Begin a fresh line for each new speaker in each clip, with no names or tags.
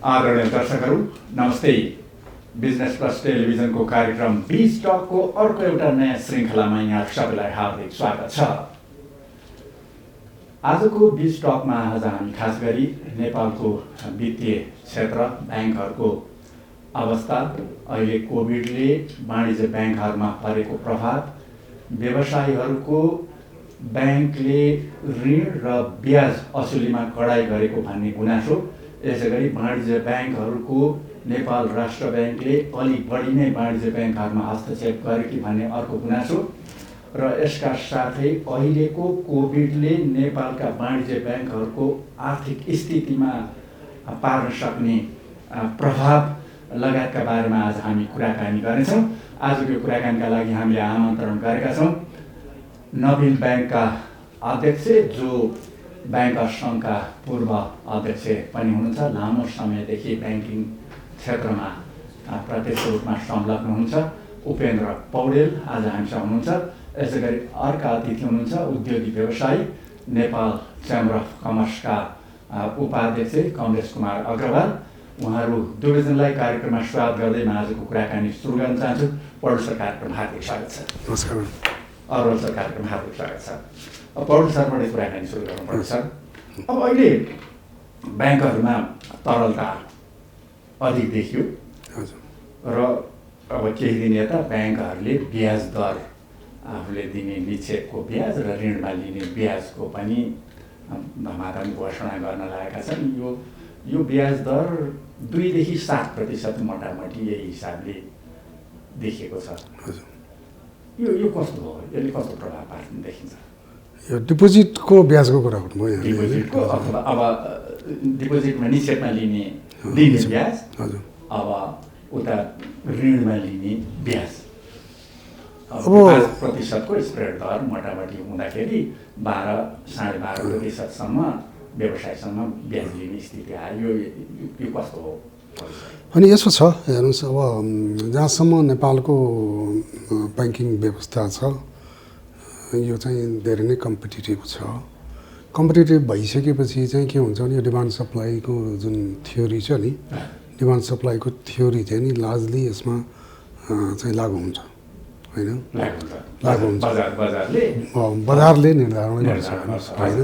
आदरणीय दर्शकहरू नमस्ते। बिजनेस प्लस टेलिभिजनको कार्यक्रम बिज टकको अर्को एउटा नयाँ श्रृङ्खलामा यहाँ सबैलाई हार्दिक स्वागत छ। आजको बिज टकमा आज हामी खास गरी नेपालको वित्तीय क्षेत्र ब्याङ्कहरूको अवस्था, अहिले कोभिडले वाणिज्य ब्याङ्कहरूमा परेको प्रभाव, व्यवसायीहरूको ब्याङ्कले ऋण र ब्याज असुलीमा कडाई गरेको भन्ने गुनासो, यसैगरी वाणिज्य ब्याङ्कहरूको नेपाल राष्ट्र ब्याङ्कले अलि बढी नै वाणिज्य ब्याङ्कहरूमा हस्तक्षेप गरे कि भन्ने अर्को गुनासो र यसका साथै अहिलेको कोभिडले नेपालका वाणिज्य ब्याङ्कहरूको आर्थिक स्थितिमा पार्न सक्ने प्रभाव लगायतका बारेमा आज हामी कुराकानी गर्नेछौँ। आजको कुराकानीका लागि हामीले आमन्त्रण गरेका छौँ नबिल ब्याङ्कका अध्यक्ष, जो ब्याङ्कर्स सङ्घका पूर्व अध्यक्ष पनि हुनुहुन्छ, लामो समयदेखि ब्याङ्किङ क्षेत्रमा प्रत्यक्ष रूपमा संलग्न हुनुहुन्छ, उपेन्द्र पौडेल आज हामीसँग हुनुहुन्छ। यसै गरी अर्का अतिथि हुनुहुन्छ उद्योगी व्यवसायी, नेपाल च्याम्बर अफ कमर्सका उपाध्यक्ष कमलेश कुमार अग्रवाल। उहाँहरू दुवैजनालाई कार्यक्रममा स्वागत गर्दै म आजको कुराकानी सुरु गर्न चाहन्छु। पौडेल सर, कार्यक्रम हार्दिक स्वागत छ।
नमस्कार।
अरुण सर, कार्यक्रम हार्दिक स्वागत छ। पौडेल सरबाट कुराकानी सुरु गरौँ। पौडेल सर, अब अहिले ब्याङ्कहरूमा तरलता अधिक देखियो र अब केही दिन यता ब्याङ्कहरूले ब्याज दर आफूले दिने निक्षेपको ब्याज र ऋणमा लिने ब्याजको पनि धमाधम घोषणा गर्न लागेका छन्। यो ब्याज दर 2 देखि 7% मोटामोटी यही हिसाबले देखिएको छ। यो कस्तो हो? यसले कस्तो प्रभाव पार्ने देखिन्छ?
यो डिपोजिटको ब्याजको कुरा गर्नु भयो।
डिपोजिटको अथवा अब डिपोजिटमा निक्षेपमा लिने ब्याज, अब उता ऋणमा लिने ब्याज, अब 5%को स्प्रेड दर मोटामोटी हुँदाखेरि 12-12.5%सम्म व्यवसायसँग ब्याज लिने स्थिति आयो। यो कस्तो हो?
अनि यसो छ, हेर्नुहोस्, अब जहाँसम्म नेपालको ब्याङ्किङ व्यवस्था छ यो चाहिँ धेरै नै कम्पिटिटिभ छ। कम्पिटिटिभ भइसकेपछि चाहिँ के हुन्छ भने यो डिमान्ड सप्लाईको जुन थ्योरी छ नि, डिमान्ड सप्लाईको थ्योरी चाहिँ नि लार्जली यसमा चाहिँ लागु हुन्छ, होइन? लागु हुन्छ, बजारले निर्धारण गर्छ, होइन?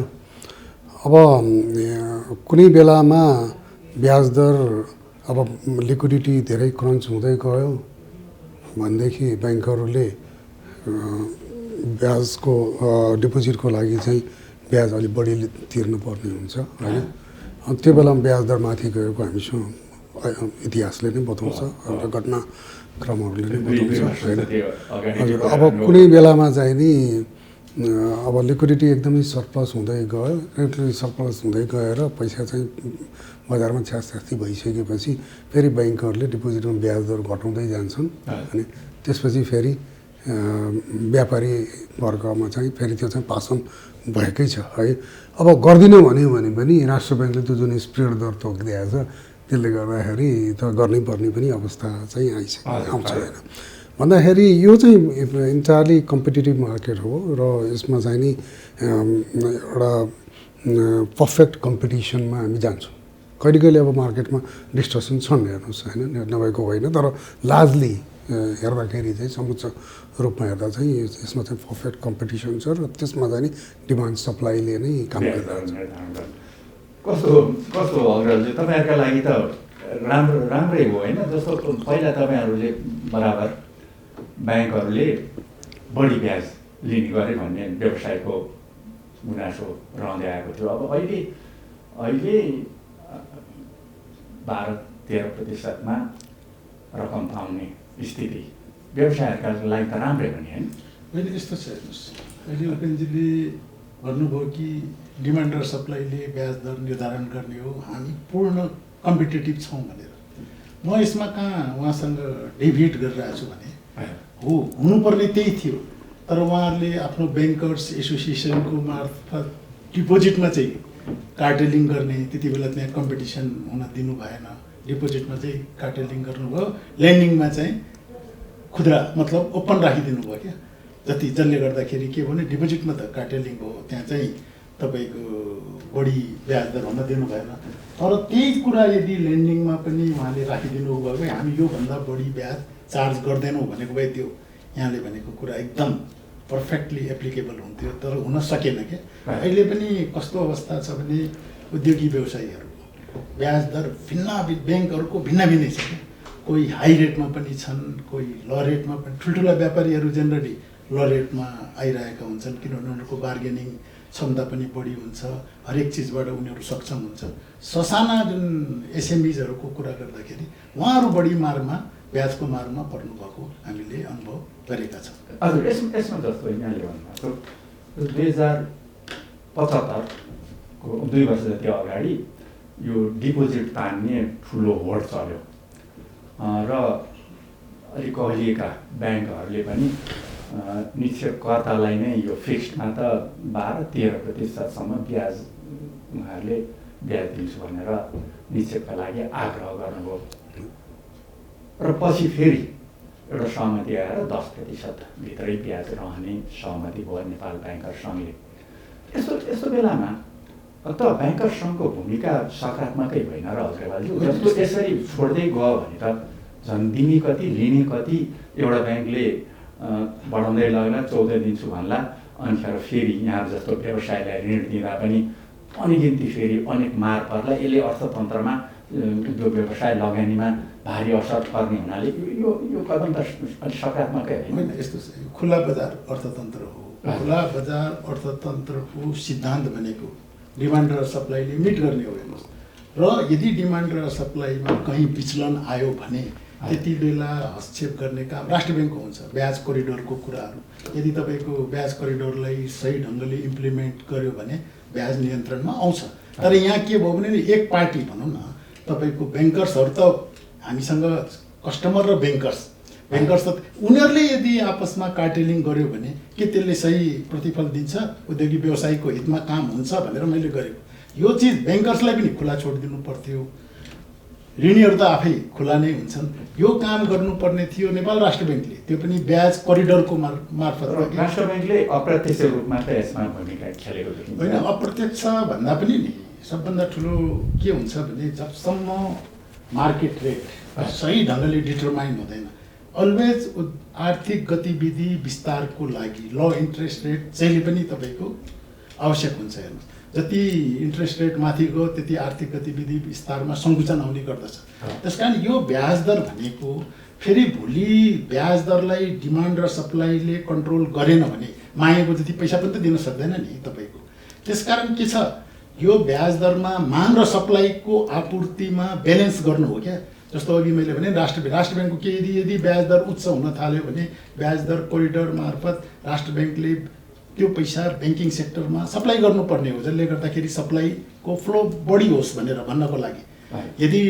अब कुनै बेलामा ब्याज दर, अब लिक्विडिटी धेरै क्रन्च हुँदै गयो भनेदेखि ब्याङ्कहरूले ब्याजको डिपोजिटको लागि चाहिँ ब्याज अलिक बढी तिर्नुपर्ने हुन्छ, होइन? अनि त्यो बेलामा ब्याज दर माथि गएको हामीसँग इतिहासले नै बताउँछ र घटनाक्रमहरूले नै बताउँछ, होइन? हजुर, अब कुनै बेलामा चाहिँ नि अब लिक्विडिटी एकदमै सरप्लस हुँदै गयो, लिक्विडिटी सरप्लस हुँदै गएर पैसा चाहिँ बजारमा छ्यासछ्यास्ती भइसकेपछि फेरि ब्याङ्कहरूले डिपोजिटमा ब्याज दर घटाउँदै जान्छन्। अनि त्यसपछि फेरि व्यापारी वर्गमा चाहिँ फेरि त्यो चाहिँ पासन भएकै छ, है? अब गर्दिनँ भन्यो भने पनि राष्ट्र ब्याङ्कले त्यो जुन स्प्रेड दर तोकिदिएको छ त्यसले गर्दाखेरि त गर्नै पर्ने पनि अवस्था चाहिँ आउँछ, होइन? भन्दाखेरि यो चाहिँ इन्टायरली कम्पिटिटिभ मार्केट हो र यसमा चाहिँ नि एउटा पर्फेक्ट कम्पिटिसनमा हामी जान्छौँ। कहिले कहिले अब मार्केटमा डिस्टर्सन छन्, हेर्नुहोस्, होइन? नभएको होइन, तर लार्जली हेर्दाखेरि चाहिँ समुच्च रूपमा हेर्दा चाहिँ यसमा चाहिँ पर्फेक्ट कम्पिटिसन छ र त्यसमा चाहिँ नि डिमान्ड सप्लाईले नै काम गरिरहेको छ।
कस्तो हो अग्रवालजी, तपाईँहरूका लागि त राम्रै हो, होइन? जस्तो पहिला तपाईँहरूले बराबर ब्याङ्कहरूले बढी ब्याज लिने गरे भन्ने व्यवसायको गुनासो रहँदै आएको थियो। अब अहिले 12-13%मा रकम पाउने स्थिति व्यवसायहरूका लागि त राम्रै हो नि, होइन?
अहिले यस्तो छ, हेर्नुहोस्, अहिले उपेन्द्रजीले भन्नुभयो कि डिमान्ड र सप्लाईले ब्याज दर निर्धारण गर्ने हो, हामी पूर्ण कम्पिटेटिभ छौँ भनेर। म यसमा कहाँ उहाँसँग डेभिएट गरिरहेको छु भने हो, हुनुपर्ने त्यही थियो, तर उहाँहरूले आफ्नो ब्याङ्कर्स एसोसिएसनको मार्फत डिपोजिटमा चाहिँ कार्टेलिङ गर्ने, त्यति बेला त्यहाँ कम्पिटिसन हुन दिनु भएन, डिपोजिटमा चाहिँ कार्टेलिङ गर्नुभयो, ल्यान्डिङमा चाहिँ खुद्रा मतलब ओपन राखिदिनु भयो क्या। जति जसले गर्दाखेरि के भने डिपोजिटमा त कार्टेलिङ भयो, त्यहाँ चाहिँ तपाईँको बढी ब्याज दर हुन दिनु भएन। तर त्यही कुरा यदि लेन्डिङमा पनि उहाँले राखिदिनु भयो भने हामी योभन्दा बढी ब्याज चार्ज गर्दैनौँ भनेको भए त्यो यहाँले भनेको कुरा एकदम पर्फेक्टली एप्लिकेबल हुन्थ्यो, तर हुन सकेन के। अहिले पनि कस्तो अवस्था छ भने उद्योगी व्यवसायीहरूको ब्याज दर ब्याङ्कहरूको भिन्न भिन्नै छ क्या। कोही हाई रेटमा पनि छन्, कोही लो रेटमा पनि। ठुल्ठुला व्यापारीहरू जेनरली लो रेटमा आइरहेका हुन्छन् किनभने उनीहरूको बार्गेनिङ क्षमता पनि बढी हुन्छ, हरेक चिजबाट उनीहरू सक्षम हुन्छ। ससाना जुन एसएमइजहरूको कुरा गर्दाखेरि उहाँहरू बढी मारमा ब्याजको मारमा पर्नु भएको हामीले अनुभव गरेका छौँ।
हजुर, यसमा जस्तो यहाँले भन्नुभएको 2075को 2 वर्ष जति अगाडि यो डिपोजिट तान्ने ठुलो होड चल्यो र अलिक कहिलेका ब्याङ्कहरूले पनि निक्षेपकर्तालाई नै यो फिक्स्डमा त 12-13% ब्याज उहाँहरूले ब्याज दिन्छु भनेर निक्षेपका लागि आग्रह गर्नुभयो र पछि फेरि एउटा सहमति आएर 10% भित्रै ब्याज रहने सहमति भयो नेपाल ब्याङ्कर्स सङ्घले। यस्तो बेलामा त ब्याङ्कर्स सङ्घको भूमिका सकारात्मकै होइन र हजुरबाबु जस्तो यसरी छोड्दै गयो भने त झन् दिने कति लिने कति, एउटा ब्याङ्कले बढाउँदै लगेर 14 दिन्छु भन्ला, अनिखेर फेरि यहाँ जस्तो व्यवसायलाई ऋण दिँदा पनि अनिगिन्ती फेरि अनेक मार पर्ला। यसले अर्थतन्त्रमा उद्योग व्यवसाय लगानीमा भारी असर पर्ने हुनाले यो कदम त अलिक सकारात्मकै होइन।
यस्तो खुला बजार अर्थतन्त्र हो। खुला बजार अर्थतन्त्रको सिद्धान्त भनेको डिमान्ड र सप्लाईले मिट गर्ने हो हेर्नुहोस्। र यदि डिमान्ड र सप्लाईमा कहीँ विचलन आयो भने त्यति बेला हस्तक्षेप गर्ने काम राष्ट्र ब्याङ्कको हुन्छ। ब्याज कोरिडोरको कुराहरू यदि तपाईँको ब्याज कोरिडोरलाई सही ढङ्गले इम्प्लिमेन्ट गर्यो भने ब्याज नियन्त्रणमा आउँछ। तर यहाँ के भयो भने एक पार्टी भनौँ न, तपाईँको ब्याङ्कर्सहरू त हामीसँग कस्टमर र ब्याङ्कर्स त उनीहरूले यदि आपसमा कार्टेलिङ गर्यो भने के त्यसले सही प्रतिफल दिन्छ, उद्योगी व्यवसायीको हितमा काम हुन्छ भनेर मैले गरेको। यो चिज ब्याङ्कर्सलाई पनि खुला छोड दिनु पर्थ्यो, ऋणीहरू त आफै खुला नै हुन्छन्। यो काम गर्नुपर्ने थियो नेपाल राष्ट्र ब्याङ्कले, त्यो पनि ब्याज कोरिडोरको मार्फत।
राष्ट्र ब्याङ्कले अप्रत्यक्ष रूपमा त यसमा भूमिका खेलेको देखिन्छ।
होइन, अप्रत्यक्ष भन्दा पनि नि सबभन्दा ठुलो के हुन्छ भने जबसम्म मार्केट रेट सही ढङ्गले डिटरमाइन हुँदैन, अलवेज आर्थिक गतिविधि विस्तारको लागि लो इन्ट्रेस्ट रेट जहिले पनि तपाईँको आवश्यक हुन्छ। हेर्नुहोस्, जति इन्ट्रेस्ट रेट माथि गयो त्यति आर्थिक गतिविधि विस्तारमा सङ्कुचन आउने गर्दछ। त्यस कारण यो ब्याज दर भनेको फेरि भोलि ब्याज दरलाई डिमान्ड र सप्लाईले कन्ट्रोल गरेन भने मागेको जति पैसा पनि त दिन सक्दैन नि तपाईँको। त्यसकारण के छ, यो ब्याज दरमा माग र सप्लाईको आपूर्तिमा ब्यालेन्स गर्नु हो क्या। जस्तो अघि मैले भने राष्ट्र ब्याङ्कको के यदि ब्याज दर उच्च हुन थाल्यो भने ब्याज दर कोरिडोर मार्फत राष्ट्र ब्याङ्कले त्यो पैसा ब्याङ्किङ सेक्टरमा सप्लाई गर्नुपर्ने हो, जसले गर्दाखेरि सप्लाईको फ्लो बढी होस् भनेर भन्नको लागि। यदि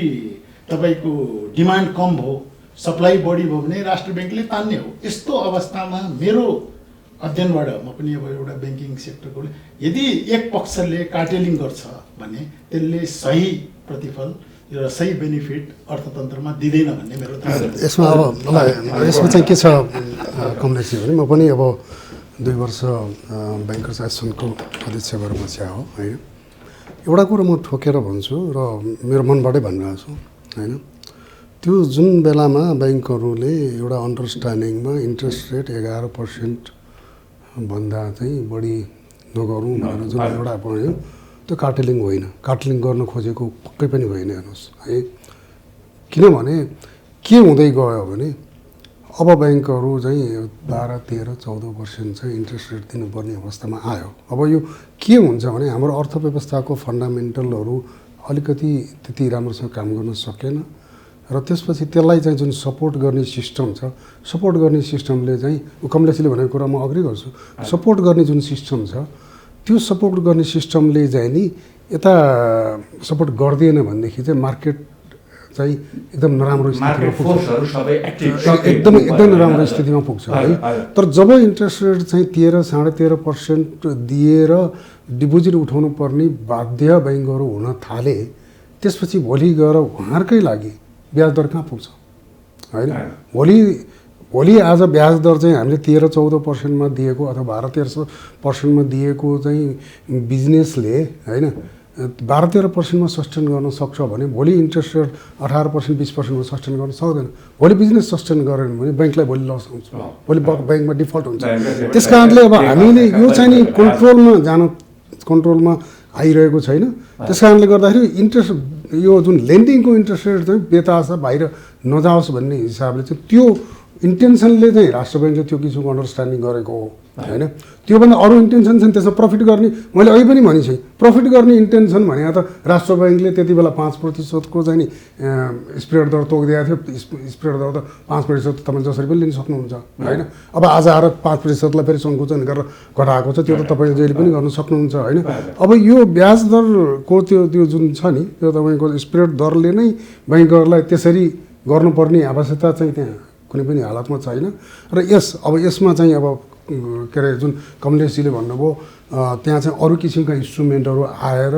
तपाईँको डिमान्ड कम भयो, सप्लाई बढी भयो भने राष्ट्र ब्याङ्कले तान्ने हो। यस्तो अवस्थामा मेरो अध्ययनबाट म पनि अब एउटा ब्याङ्किङ सेक्टरको, यदि एक पक्षले कार्टेलिङ गर्छ भने त्यसले सही प्रतिफल र सही बेनिफिट अर्थतन्त्रमा दिँदैन भन्ने मेरो धारणा।
यसमा अब मलाई यसमा चाहिँ के छ कमलेशजी भने म पनि अब 2 वर्ष ब्याङ्कर्स एसोसिएसनको अध्यक्ष भएर बसेको हो होइन। एउटा कुरो म ठोकेर भन्छु र मेरो मनबाटै भनिरहेको छु होइन। त्यो जुन बेलामा ब्याङ्कहरूले एउटा अन्डरस्ट्यान्डिङमा इन्ट्रेस्ट रेट 11% भन्दा चाहिँ बढी नगरौँ भनेर जुन एउटा भयो, त्यो कार्टेलिङ होइन, कार्टेलिङ गर्न खोजेको पक्कै पनि होइन। हेर्नुहोस् है, किनभने के हुँदै गयो भने अब ब्याङ्कहरू चाहिँ 12-13-14% चाहिँ इन्ट्रेस्ट रेट दिनुपर्ने अवस्थामा आयो। अब यो के हुन्छ भने हाम्रो अर्थव्यवस्थाको फन्डामेन्टलहरू अलिकति त्यति राम्रोसँग काम गर्न सकेन र त्यसपछि त्यसलाई चाहिँ जुन सपोर्ट गर्ने सिस्टम छ, सपोर्ट गर्ने सिस्टमले चाहिँ कमलेशले भनेको कुरा म अग्री गर्छु। सपोर्ट गर्ने जुन सिस्टम छ त्यो सपोर्ट गर्ने सिस्टमले चाहिँ नि यता सपोर्ट गर्दैन भनेदेखि चाहिँ मार्केट चाहिँ एकदम नराम्रो स्थितिमा पुग्छ, एकदम नराम्रो स्थितिमा पुग्छ है। तर जब इन्ट्रेस्ट रेट चाहिँ 13-13.5% दिएर डिपोजिट उठाउनु पर्ने बाध्य ब्याङ्कहरू हुन थाले, त्यसपछि भोलि गएर उहाँहरूकै लागि ब्याज दर कहाँ पुग्छ होइन। भोलि आज ब्याज दर चाहिँ हामीले 13-14% दिएको अथवा 12-13% दिएको चाहिँ बिजनेसले होइन 12-13% सस्टेन गर्न सक्छ भने भोलि इन्ट्रेस्ट रेट 18%, 20% सस्टेन गर्न सक्दैन। भोलि बिजनेस सस्टेन गरेन भने ब्याङ्कलाई भोलि लस आउँछ, भोलि ब्याङ्कमा डिफल्ट हुन्छ। त्यस कारणले अब हामीले यो चाहिँ नि कन्ट्रोलमा आइरहेको छैन। त्यस कारणले गर्दाखेरि इन्ट्रेस्ट यो जुन लेन्डिङको इन्ट्रेस्ट रेट चाहिँ बेतासा बाहिर नजाओस् भन्ने हिसाबले चाहिँ त्यो इन्टेन्सनले चाहिँ राष्ट्र ब्याङ्कले त्यो किसिमको अन्डरस्ट्यान्डिङ गरेको हो होइन। त्योभन्दा अरू इन्टेन्सन छैन त्यसमा प्रफिट गर्ने। मैले अहिले पनि भनिसकेँ प्रफिट गर्ने इन्टेन्सन भने त राष्ट्र ब्याङ्कले त्यति बेला 5% चाहिँ नि स्प्रेड दर तोकिदिएको थियो। स्प्रेड दर त 5% तपाईँ जसरी पनि लिन सक्नुहुन्छ होइन। अब आज आएर 5%लाई फेरि सङ्कुचन गरेर घटाएको छ, त्यो त तपाईँ जहिले पनि गर्न सक्नुहुन्छ होइन। अब यो ब्याज दरको त्यो जुन छ नि त्यो तपाईँको स्प्रेड दरले नै ब्याङ्कहरूलाई त्यसरी गर्नुपर्ने आवश्यकता चाहिँ त्यहाँ कुनै पनि हालतमा छैन। र अब यसमा चाहिँ अब के अरे जुन कमलेशजीले भन्नुभयो त्यहाँ चाहिँ अरू किसिमका इन्स्ट्रुमेन्टहरू आएर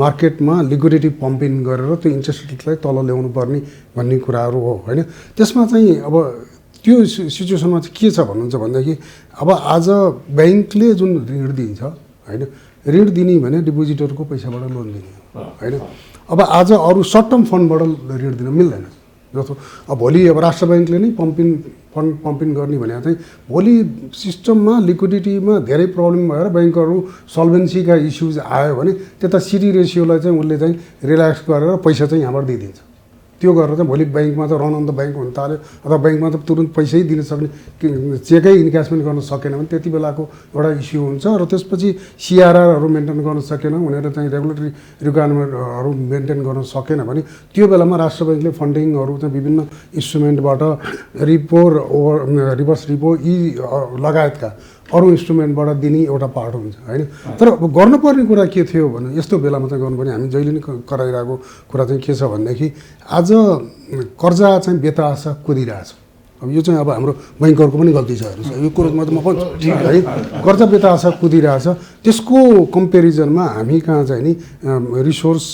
मार्केटमा लिक्विडिटी पम्पिङ गरेर त्यो इन्ट्रेस्ट रेटलाई तल ल्याउनु पर्ने भन्ने कुराहरू हो होइन। त्यसमा चाहिँ अब त्यो सिचुएसनमा चाहिँ के छ भन्नुहुन्छ भनेदेखि अब आज ब्याङ्कले जुन ऋण दिन्छ होइन, ऋण दिने भने डिपोजिटरको पैसाबाट लोन दिने होइन। अब आज अरू सर्ट टर्म फन्डबाट ऋण दिन मिल्दैन। जस्तो अब भोलि अब राष्ट्र ब्याङ्कले नै फन्ड पम्पिङ गर्ने भने चाहिँ भोलि सिस्टममा लिक्विडिटीमा धेरै प्रब्लम भएर ब्याङ्कहरू सल्भेन्सीका इस्युज आयो भने त्यता सिडी रेसियोलाई चाहिँ उसले चाहिँ रिल्याक्स गरेर पैसा चाहिँ यहाँबाट दिइदिन्छ। त्यो गरेर चाहिँ भोलि ब्याङ्कमा त रन अन द ब्याङ्क हुन थाल्यो अथवा ब्याङ्कमा त तुरुन्त पैसै दिन सक्ने चेकै इन्क्यासमेन्ट गर्न सकेन भने त्यति बेलाको एउटा इस्यु हुन्छ। र त्यसपछि सिआरआरहरू मेन्टेन गर्न सकेन उनीहरू चाहिँ रेगुलेटरी रिक्वायरमेन्टहरू मेन्टेन गर्न सकेन भने त्यो बेलामा राष्ट्र ब्याङ्कले फन्डिङहरू चाहिँ विभिन्न इन्स्ट्रुमेन्टबाट रिपो रिभर्स रिपो यी लगायतका अरू इन्स्ट्रुमेन्टबाट दिने एउटा पार्ट हुन्छ होइन। तर अब गर्नुपर्ने कुरा के थियो भने यस्तो बेलामा चाहिँ गर्नुपर्ने हामी जहिले नै कराइरहेको कुरा चाहिँ के छ भनेदेखि आज कर्जा चाहिँ बेतहासा कुदिरहेछ। अब यो चाहिँ अब हाम्रो ब्याङ्कहरूको पनि गल्ती छ हेर्नुहोस्, यो कुरोमा त म पनि ठिक है कर्जा बेतहासा कुदिरहेछ। त्यसको कम्पेरिजनमा हामी कहाँ चाहिँ नि रिसोर्स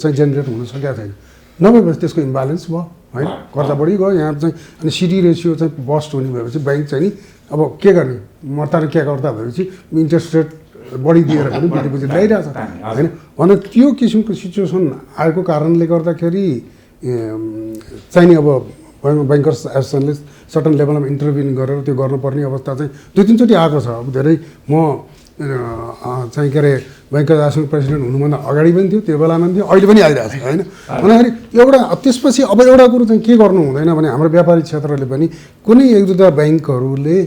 चाहिँ जेनेरेट हुन सकेको छैन। नभएपछि त्यसको इम्ब्यालेन्स भयो होइन, कर्जा बढी गयो यहाँ चाहिँ। अनि सिडी रेसियो चाहिँ बस्ट हुने भएपछि ब्याङ्क चाहिँ नि अब के गर्ने मर्ता र क्या गर्दा भएपछि इन्ट्रेस्ट रेट बढिदिएर पनि डिपोजिट ल्याइरहेछ होइन। भने त्यो किसिमको सिचुएसन आएको कारणले गर्दाखेरि चाहिँ नि अब ब्याङ्कर्स एसोसिएसनले सर्टन लेभलमा इन्टरभ्युन गरेर त्यो गर्नुपर्ने अवस्था चाहिँ 2-3 चोटि आएको छ। अब धेरै म चाहिँ के अरे ब्याङ्कर्स एसोसिएसन प्रेसिडेन्ट हुनुभन्दा अगाडि पनि थियो, त्यो बेलामा पनि थियो, अहिले पनि आइरहेको छ होइन। भन्दाखेरि एउटा त्यसपछि अब एउटा कुरो चाहिँ के गर्नु हुँदैन भने हाम्रो व्यापारिक क्षेत्रले पनि कुनै 1-2 ब्याङ्कहरूले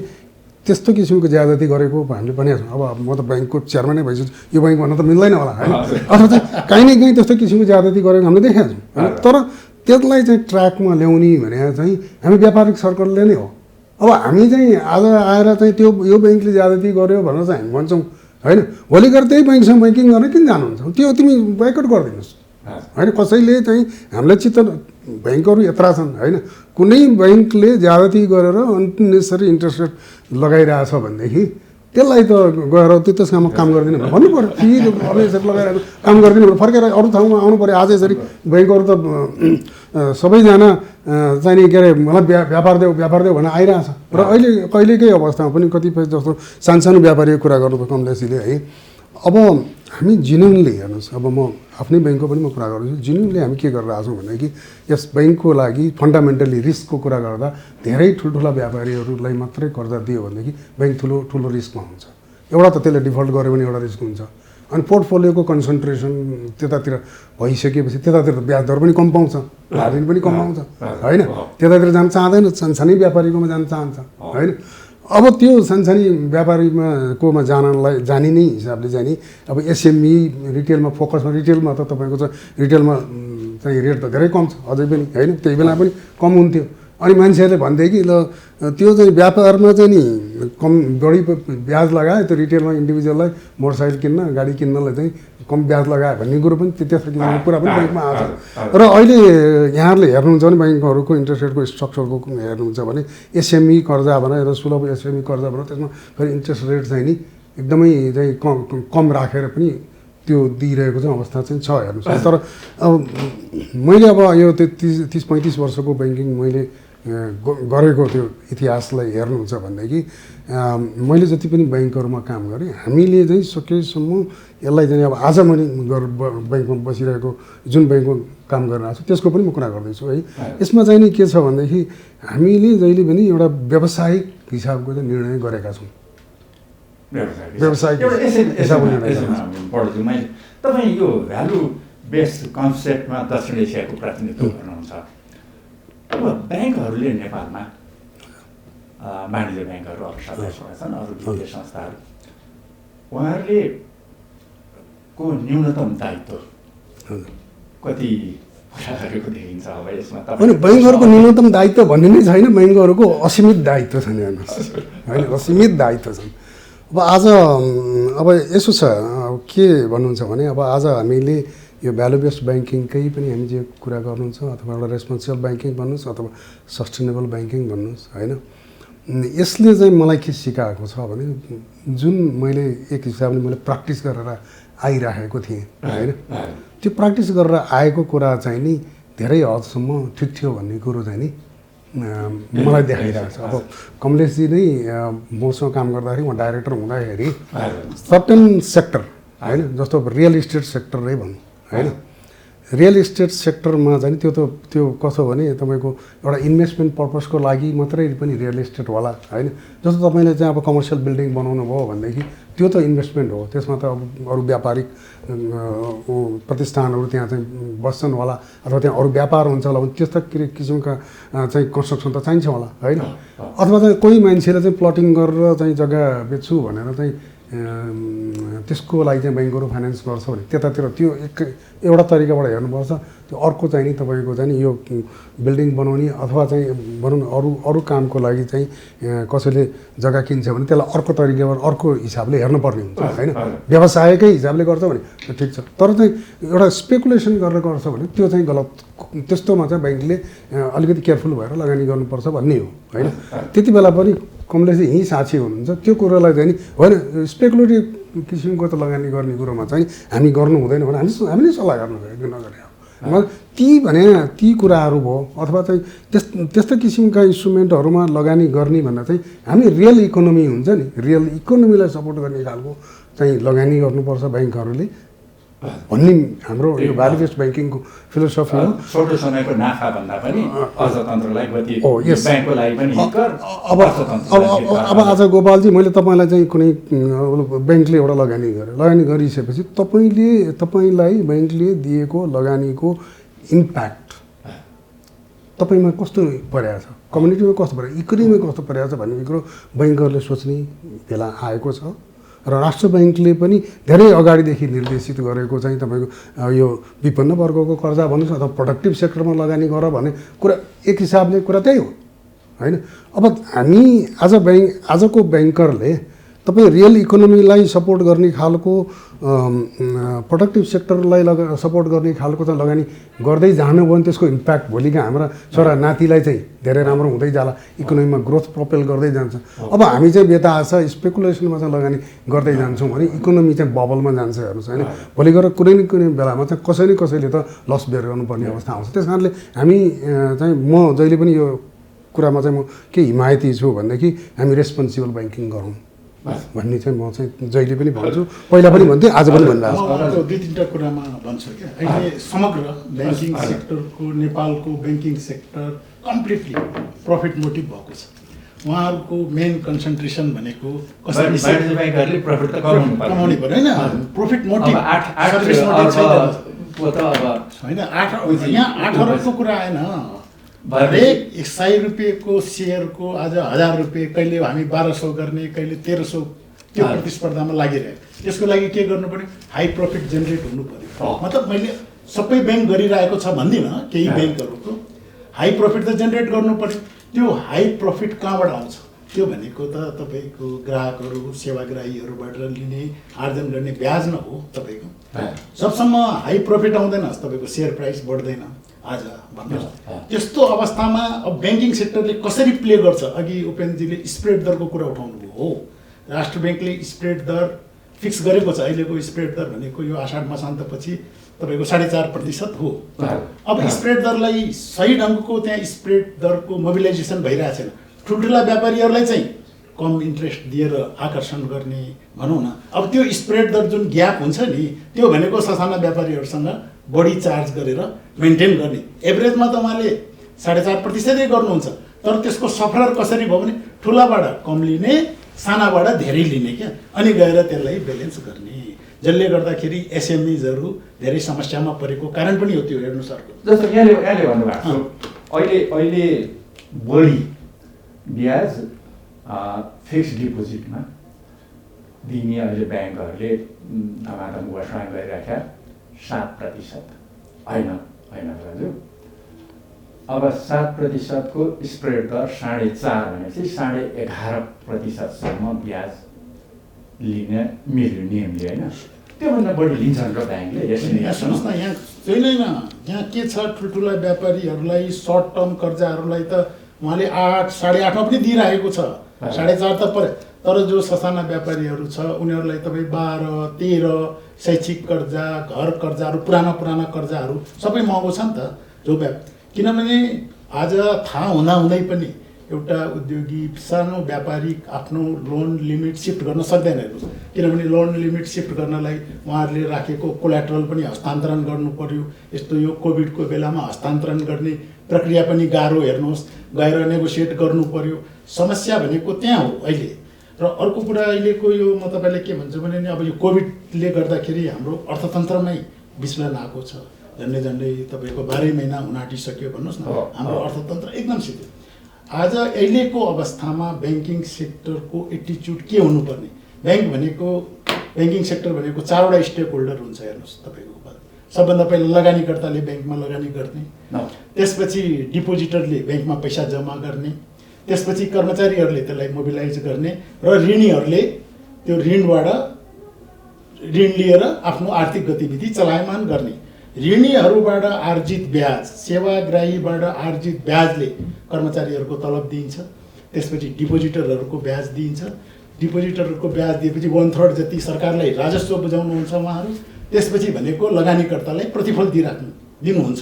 त्यस्तो किसिमको ज्यादती गरेको हामीले पनि अब म त ब्याङ्कको चेयरम्यानै भइसक्छु, यो ब्याङ्क भन्न त मिल्दैन होला होइन। अथवा चाहिँ काहीँ न काहीँ त्यस्तो किसिमको ज्यादती गरेको हामीले देखेका छौँ होइन। तर त्यसलाई चाहिँ ट्र्याकमा ल्याउने भने चाहिँ हामी व्यापारिक सर्कलले नै हो। अब हामी चाहिँ आज आएर चाहिँ त्यो यो ब्याङ्कले ज्यादती गर्यो भनेर चाहिँ हामी भन्छौँ होइन। भोलि गएर त्यही ब्याङ्कसँग ब्याङ्किङ गर्न किन जानुहुन्छ, त्यो तिमी बाइकआउट गरिदिनुहोस् होइन। कसैले चाहिँ हामीलाई चित्त ब्याङ्कहरू यत्रा छन् होइन, कुनै ब्याङ्कले ज्यादती गरेर अननेसेसरी इन्ट्रेस्ट रेट लगाइरहेछ भनेदेखि त्यसलाई त गएर त्यसमा काम गरिदिनु भन्नु पऱ्यो। फेरि अब यसरी लगाएर काम गरिदिनु भने फर्केर अरू ठाउँमा आउनु पऱ्यो। आज यसरी ब्याङ्कहरू त सबैजना चाहिँ नि के अरे मलाई व्यापार देऊ भनेर आइरहेछ। र अहिले कहिलेकै अवस्थामा पनि कतिपय जस्तो सानसानो व्यापारीको कुरा गर्नु कमलेशजीले है। अब हामी जिनुनली हेर्नुहोस्, अब म आफ्नै ब्याङ्कको पनि म कुरा गर्छु, जिनुनली हामी के गरिरहेको छौँ भनेदेखि यस ब्याङ्कको लागि फन्डामेन्टली रिस्कको कुरा गर्दा धेरै ठुल्ठुला व्यापारीहरूलाई मात्रै कर्जा दियो भनेदेखि ब्याङ्क ठुलो रिस्कमा हुन्छ। एउटा त त्यसले डिफल्ट गऱ्यो भने एउटा रिस्क हुन्छ। अनि पोर्टफोलियोको कन्सन्ट्रेसन त्यतातिर भइसकेपछि त्यतातिर त ब्याज दर पनि कम पाउँछ, ऋण पनि कम पाउँछ होइन। त्यतातिर जान चाहँदैन, सानसानै व्यापारीकोमा जान चाहन्छ होइन। अब त्यो सानसानी व्यापारीकोमा जाने नै हिसाबले चाहिँ नि अब एसएमई रिटेलमा फोकसमा, रिटेलमा त तपाईँको चाहिँ रिटेलमा चाहिँ रेट त धेरै कम छ अझै पनि होइन, त्यही बेला पनि कम हुन्थ्यो। अनि मान्छेहरूले भन्थे कि ल त्यो चाहिँ व्यापारमा चाहिँ नि कम बढी ब्याज लगायो, त्यो रिटेलमा इन्डिभिजुअललाई मोटरसाइकल किन्न गाडी किन्नलाई चाहिँ कम ब्याज लगायो भन्ने कुरो पनि त्यस्तो किसिमको कुरा पनि ब्याङ्कमा आउँछ। र अहिले यहाँहरूले हेर्नुहुन्छ भने ब्याङ्कहरूको इन्ट्रेस्ट रेटको स्ट्रक्चरको हेर्नुहुन्छ भने एसएमई कर्जा भन र सुलभ एसएमई कर्जा भन त्यसमा फेरि इन्ट्रेस्ट रेट चाहिँ नि एकदमै चाहिँ कम राखेर पनि त्यो दिइरहेको चाहिँ अवस्था चाहिँ छ हेर्नुहोस्। तर अब मैले अब यो 30-35 वर्षको ब्याङ्किङ मैले गरेको त्यो इतिहासलाई हेर्नुहुन्छ भनेदेखि मैले जति पनि ब्याङ्कहरूमा काम गरेँ हामीले चाहिँ सकेसम्म यसलाई चाहिँ अब आज मैले ब्याङ्कमा बसिरहेको जुन ब्याङ्कमा काम गरिरहेको छु त्यसको पनि म कुरा गर्दैछु है। यसमा चाहिँ नि के छ भनेदेखि हामीले जहिले पनि एउटा व्यावसायिक हिसाबको चाहिँ निर्णय गरेका छौँ। व्यावसायिक हिसाबको निर्णय
पढ्छु मैले। तपाईँ यो भ्यालु बेस्ड कन्सेप्टमा दक्षिण एसियाको प्रतिनिधित्व गर्नुहुन्छ। अब ब्याङ्कहरूले नेपालमा वाणिज्य ब्याङ्कहरू अरू सदस्यहरू छन्, अरू वित्तीय संस्थाहरू, उहाँहरूले को न्यूनतम दायित्व कति गरेको देखिन्छ? अब यसमा
होइन, बैङ्कहरूको न्यूनतम दायित्व भन्ने नै छैन, बैङ्कहरूको असीमित दायित्व छन् हेर्नुहोस् होइन, असीमित दायित्व छन्। अब आज अब यसो छ के भन्नुहुन्छ भने अब आज हामीले यो भ्यालु बेस्ड ब्याङ्किङकै पनि हामी जे कुरा गर्नुहुन्छ अथवा एउटा रेस्पोन्सिबल ब्याङ्किङ भन्नुहोस् अथवा सस्टेनेबल ब्याङ्किङ भन्नुहोस् होइन, यसले चाहिँ मलाई के सिकाएको छ भने जुन मैले एक हिसाबले मैले प्र्याक्टिस गरेर आइराखेको थिएँ होइन, त्यो प्र्याक्टिस गरेर आएको कुरा चाहिँ नि धेरै हदसम्म ठिक थियो भन्ने कुरो चाहिँ नि मलाई देखाइरहेको छ। अब कमलेशजी नै मसँग काम गर्दाखेरि म डाइरेक्टर हुँदाखेरि सर्टेन सेक्टर होइन, जस्तो रियल इस्टेट सेक्टर नै भनौँ होइन, रियल इस्टेट सेक्टरमा चाहिँ त्यो कसो भने तपाईँको एउटा इन्भेस्टमेन्ट पर्पजको लागि मात्रै पनि रियल इस्टेटवाला होइन, जस्तो तपाईँले चाहिँ अब कमर्सियल बिल्डिङ बनाउनु भयो भनेदेखि त्यो त इन्भेस्टमेन्ट हो, त्यसमा त अब अरू व्यापारिक प्रतिष्ठानहरू त्यहाँ चाहिँ बस्छन् होला अथवा त्यहाँ अरू व्यापार हुन्छ होला भने त्यस्ता किसिमका चाहिँ कन्स्ट्रक्सन त चाहिन्छ होला होइन। अथवा चाहिँ कोही मान्छेले चाहिँ प्लटिङ गरेर चाहिँ जग्गा बेच्छु भनेर चाहिँ त्यसको लागि चाहिँ ब्याङ्कहरू फाइनेन्स गर्छ भने त्यतातिर त्यो एउटा तरिकाबाट हेर्नुपर्छ। त्यो अर्को चाहिँ नि तपाईँको चाहिँ नि यो बिल्डिङ बनाउने अथवा चाहिँ भनौँ न अरू कामको लागि चाहिँ कसैले जग्गा किन्छ भने त्यसलाई अर्को तरिकाबाट अर्को हिसाबले हेर्नुपर्ने हुन्छ होइन। व्यवसायकै हिसाबले गर्छ भने ठिक छ, तर चाहिँ एउटा स्पेकुलेसन गरेर गर्छ भने त्यो चाहिँ गलत। त्यस्तोमा चाहिँ ब्याङ्कले अलिकति केयरफुल भएर लगानी गर्नुपर्छ भन्ने हो होइन। त्यति बेला पनि कमलेशजी यहीँ साक्षी हुनुहुन्छ, त्यो कुरोलाई चाहिँ नि होइन स्पेकुलेटिभ किसिमको त लगानी गर्ने कुरोमा चाहिँ हामी गर्नु हुँदैन भने हामी नै सल्लाह गर्नु नगरे ती कुराहरू भयो अथवा चाहिँ त्यस्तो किसिमका इन्स्ट्रुमेन्टहरूमा लगानी गर्ने भन्दा चाहिँ हामी रियल इकोनोमी हुन्छ नि, रियल इकोनोमीलाई सपोर्ट गर्ने खालको चाहिँ लगानी गर्नुपर्छ ब्याङ्कहरूले भन्ने हाम्रो यो भ्यालु बेस्ड ब्याङ्किङको फिलोसफी हो।
छोटो समयको नाफा भन्दा पनि अर्थतन्त्रलाई गति ब्याङ्कको लागि पनि अब आज गोपालजी मैले तपाईँलाई चाहिँ कुनै ब्याङ्कले एउटा लगानी गरिसकेपछि तपाईँलाई ब्याङ्कले दिएको लगानीको इम्प्याक्ट तपाईँमा कस्तो परेको छ, कम्युनिटीमा कस्तो परेको, इकोनोमीमा कस्तो परेको छ भन्ने कुरो ब्याङ्करले सोच्ने बेला आएको छ र राष्ट्र ब्याङ्कले पनि धेरै अगाडिदेखि निर्देशित गरेको चाहिँ तपाईँको यो विपन्न वर्गको कर्जा भन्नुहोस् अथवा प्रोडक्टिभ सेक्टरमा लगानी गर भन्ने कुरा एक हिसाबले कुरा त्यही हो होइन। अब हामी आजको ब्याङ्करले तपाईँ रियल इकोनोमीलाई सपोर्ट गर्ने खालको प्रोडक्टिभ सेक्टरलाई सपोर्ट गर्ने खालको चाहिँ लगानी गर्दै जानुभयो भने त्यसको इम्प्याक्ट भोलिका हाम्रा छोरा नातिलाई चाहिँ धेरै राम्रो हुँदै जाला, इकोनोमीमा ग्रोथ प्रोपेल गर्दै जान्छ। अब हामी चाहिँ बेताछ स्पेकुलेसनमा चाहिँ लगानी गर्दै जान्छौँ भने इकोनोमी चाहिँ बबलमा जान्छ हेर्नुहोस् होइन। भोलि गएर कुनै न कुनै बेलामा चाहिँ कसैले त लस बेयर गर्नुपर्ने अवस्था आउँछ। त्यस कारणले हामी चाहिँ म जहिले पनि यो कुरामा चाहिँ म के हिमायती छु भनेदेखि हामी रेस्पोन्सिबल ब्याङ्किङ गरौँ भन्ने चाहिँ म चाहिँ जहिले पनि भन्छु, पहिला पनि भन्थेँ आज पनि भनिरहेको छु।
दुई तिनवटा कुरामा भन्छु क्या, अहिले समग्र ब्याङ्किङ सेक्टरको नेपालको banking sector completely profit motive भएको छ। उहाँहरूको मेन कन्सन्ट्रेसन भनेको
कसरी प्रफिट त
कमाउनु पर्यो होइन, प्रफिट मोटिभ होइन। यहाँ 8 अरबको कुरा आएन, हरेक 100 रुपियाँको सेयरको आज 1000 रुपियाँ, कहिले हामी 1200 गर्ने, कहिले 1300 त्यो प्रतिस्पर्धामा लागिरह्यो। त्यसको लागि के गर्नु पर्यो, हाई प्रफिट जेनेरेट हुनु पर्यो। मतलब मैले सबै ब्याङ्क गरिरहेको छ भन्दिनँ, केही ब्याङ्कहरूको हाई प्रफिट त जेनेरेट गर्नु पर्यो। त्यो हाई प्रफिट कहाँबाट आउँछ, त्यो भनेको त तपाईँको ग्राहकहरू सेवाग्राहीहरूबाट लिने आर्जन गर्ने ब्याज न हो तपाईँको। जबसम्म हाई प्रफिट आउँदैन तपाईँको सेयर प्राइस बढ्दैन आज भन्नुहोस्। त्यस्तो अवस्थामा अब ब्याङ्किङ सेक्टरले कसरी प्ले गर्छ, अघि उपेन्द्रजीले स्प्रेड दरको कुरा उठाउनु भयो हो। राष्ट्र ब्याङ्कले स्प्रेड दर फिक्स गरेको छ, अहिलेको स्प्रेड दर भनेको यो आषाढ मसान्तपछि तपाईँको 4.5% हो। अब
हाँ।
स्प्रेड दरलाई सही ढङ्गको त्यहाँ स्प्रेड दरको मोबिलाइजेसन भइरहेको छैन। ठुल्ठुला व्यापारीहरूलाई चाहिँ कम इन्ट्रेस्ट दिएर आकर्षण गर्ने भनौँ न। अब त्यो स्प्रेड दर जुन ग्याप हुन्छ नि त्यो भनेको ससाना व्यापारीहरूसँग बढी चार्ज गरेर मेन्टेन गर्ने। एभरेजमा त उहाँले 4.5% गर्नुहुन्छ, तर त्यसको सफर कसरी भयो भने ठुलाबाट कम लिने, सानाबाट धेरै लिने क्या, अनि गएर त्यसलाई ब्यालेन्स गर्ने, जसले गर्दाखेरि एसएमइजहरू धेरै समस्यामा परेको कारण पनि हो त्यो हेर्नु सर्को।
जस्तो यहाँले भन्नुभएको छ अहिले बढी ब्याज फिक्स्ड डिपोजिटमा दिने अहिले ब्याङ्कहरूले धमाधम घोषणा गरिराख्या 7% होइन दाजु। अब 7% को स्प्रेड दर 4.5 भनेपछि 11.5% ब्याज लिने मेरो नियमले होइन, त्योभन्दा बढी लिन्छन् र ब्याङ्कले।
यहाँ सुन्नुहोस् न, यहाँ छैन, यहाँ के छ, ठुल्ठुला व्यापारीहरूलाई सर्ट टर्म कर्जाहरूलाई त उहाँले 8, 8.5मा पनि दिइरहेको छ, 4.5 त पऱ्यो। तर जो ससाना व्यापारीहरू छ उनीहरूलाई तपाईँ 12, 13 शैक्षिक कर्जा, घर कर्जाहरू, पुराना कर्जाहरू सबै महँगो छ नि त जो किनभने आज थाहा हुँदै पनि एउटा उद्योगी सानो व्यापारी आफ्नो लोन लिमिट सिफ्ट गर्न सक्दैन। किनभने लोन लिमिट सिफ्ट गर्नलाई उहाँहरूले राखेको कोल्याट्रल पनि हस्तान्तरण गर्नु पर्यो। यस्तो यो कोभिडको बेलामा हस्तान्तरण गर्ने प्रक्रिया पनि गाह्रो, हेर्नुहोस्, गएर नेगोसिएट गर्नु पर्यो। समस्या भनेको त्यहाँ हो अहिले। र अर्को कुरा अहिलेको यो म तपाईँलाई के भन्छु भने नि, अब यो कोभिडले गर्दाखेरि हाम्रो अर्थतन्त्रमै विचलन आएको छ। झन्डै तपाईँको 12 महिना हुन आँटिसक्यो भन्नुहोस् न, हाम्रो अर्थतन्त्र एकदम शिथिल। आज अहिलेको अवस्थामा ब्याङ्किङ सेक्टरको एटिच्युड के हुनुपर्ने? ब्याङ्किङ सेक्टर भनेको 4वटा स्टेक होल्डर हुन्छ हेर्नुहोस् तपाईँको। सबभन्दा पहिला लगानीकर्ताले ब्याङ्कमा लगानी गर्ने, त्यसपछि डिपोजिटरले ब्याङ्कमा पैसा जम्मा गर्ने, त्यसपछि कर्मचारीहरूले त्यसलाई मोबिलाइज गर्ने, र ऋणीहरूले त्यो ऋणबाट ऋण लिएर आफ्नो आर्थिक गतिविधि चलायमान गर्ने। ऋणीहरूबाट आर्जित ब्याज, सेवाग्राहीबाट आर्जित ब्याजले कर्मचारीहरूको तलब दिइन्छ। त्यसपछि डिपोजिटरहरूको ब्याज दिइन्छ। डिपोजिटरहरूको ब्याज दिएपछि 1/3 जति सरकारलाई राजस्व बुझाउनुहुन्छ उहाँहरू। त्यसपछि भनेको लगानीकर्तालाई प्रतिफल दिनुहुन्छ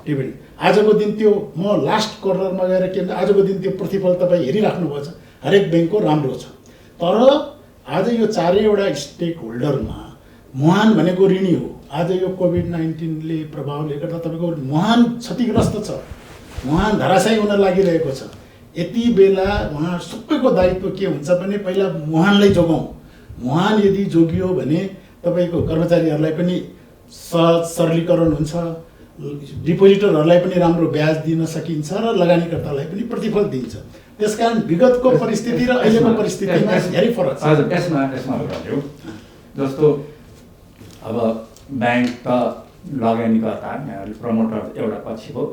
डिभिडेन्ड। आजको दिन त्यो म लास्ट कर्नरमा गएर के भन्छ, आजको दिन त्यो प्रतिफल तपाईँ हेरिराख्नुभएको छ, हरेक ब्याङ्कको राम्रो छ। तर आज यो 4वटा स्टेक होल्डरमा मुहान भनेको ऋणी हो। आज यो कोभिड-19ले प्रभावले गर्दा तपाईँको मुहान क्षतिग्रस्त छ, मुहान धराशायी हुन लागिरहेको छ। यति बेला उहाँ सबैको दायित्व के हुन्छ भने पहिला मुहानलाई जोगाउँ। मुहान यदि जोगियो भने तपाईँको कर्मचारीहरूलाई पनि सरलीकरण हुन्छ, डिपोजिटरहरूलाई पनि राम्रो ब्याज दिन सकिन्छ, र लगानीकर्तालाई पनि प्रतिफल दिन्छ। त्यसकारण विगतको परिस्थिति र अहिलेको परिस्थितिमा धेरै फरक छ।
हजुर, यसमा भन्यो जस्तो अब ब्याङ्क त लगानीकर्ता प्रमोटर एउटा पछि हो।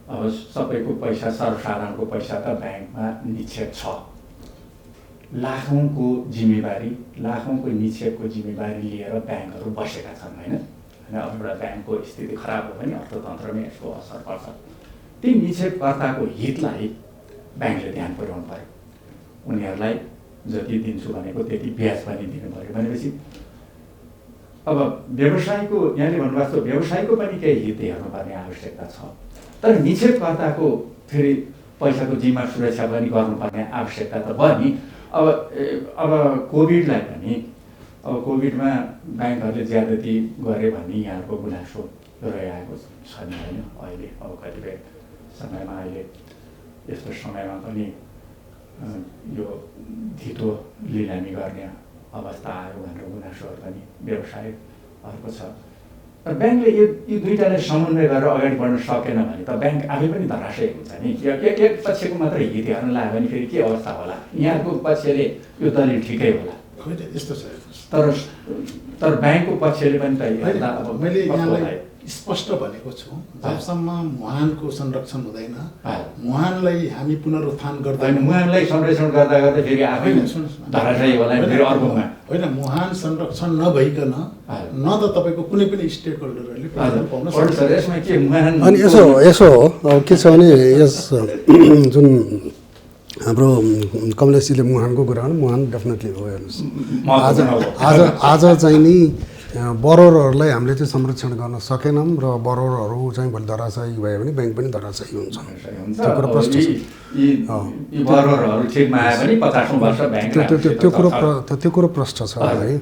अब सबैको पैसा, सर्वसाधारणको पैसा त ब्याङ्कमा निक्षेप छ। लाखौँको जिम्मेवारी, लाखौँको निक्षेपको जिम्मेवारी लिएर ब्याङ्कहरू बसेका छन् होइन। अब एउटा ब्याङ्कको स्थिति खराब हो भने अर्थतन्त्रमै यसको असर पर्छ। ती निक्षेपकर्ताको हितलाई ब्याङ्कले ध्यान पुर्याउनु पऱ्यो। उनीहरूलाई जति दिन्छु भनेको त्यति ब्याज पनि दिनु पऱ्यो भनेपछि अब व्यवसायको, यहाँले भन्नुभएको छ व्यवसायको पनि केही हित हेर्नुपर्ने आवश्यकता छ। तर निक्षेपकर्ताको फेरि पैसाको जिम्मा सुरक्षा पनि गर्नुपर्ने आवश्यकता त भयो नि। अब कोभिडलाई पनि, अब कोभिडमा ब्याङ्कहरूले ज्यादती गरे भन्ने यहाँहरूको गुनासो रहिआएको छ नि होइन। अहिले अब कतिपय समयमा, अहिले यस्तो समयमा पनि यो धितो लिलामी गर्ने अवस्था आयो भनेर गुनासोहरू पनि व्यवसायहरूको छ। र ब्याङ्कले यो दुईटालाई समन्वय गरेर अगाडि बढ्न सकेन भने त ब्याङ्क आफै पनि धराशयी हुन्छ नि। एक पक्षको मात्रै हित हेर्न लाग्यो भने फेरि के अवस्था होला? यहाँको पक्षले यो दलिल ठिकै होला,
यस्तो छ।
तर ब्याङ्कको पक्षले पनि त
मैले यहाँलाई स्पष्ट भनेको छु, जबसम्म मुहानको संरक्षण हुँदैन, मुहानलाई हामी पुनरुत्थान गर्दैन।
मुहानलाई संरक्षण गर्दा फेरि आफै धराशयी होला फेरि अर्कोमा
होइन। मुहान संरक्षण नभइकन न त तपाईँको कुनै पनि स्टेक होल्डरहरूले पाउन सक्छ।
अनि यसो अब के छ भने यस जुन हाम्रो कमलेशजीले मुहानको कुरा, मुहान डेफिनेटली हो। हेर्नुहोस्, आज चाहिँ नि बरोवरहरूलाई हामीले चाहिँ संरक्षण गर्न सकेनौँ र बरोवरहरू चाहिँ भोलि धराशायी भयो भने ब्याङ्क पनि धराशायी हुन्छ। त्यो कुरो प्रष्ट छ। त्यो कुरो प्रष्ट छ है।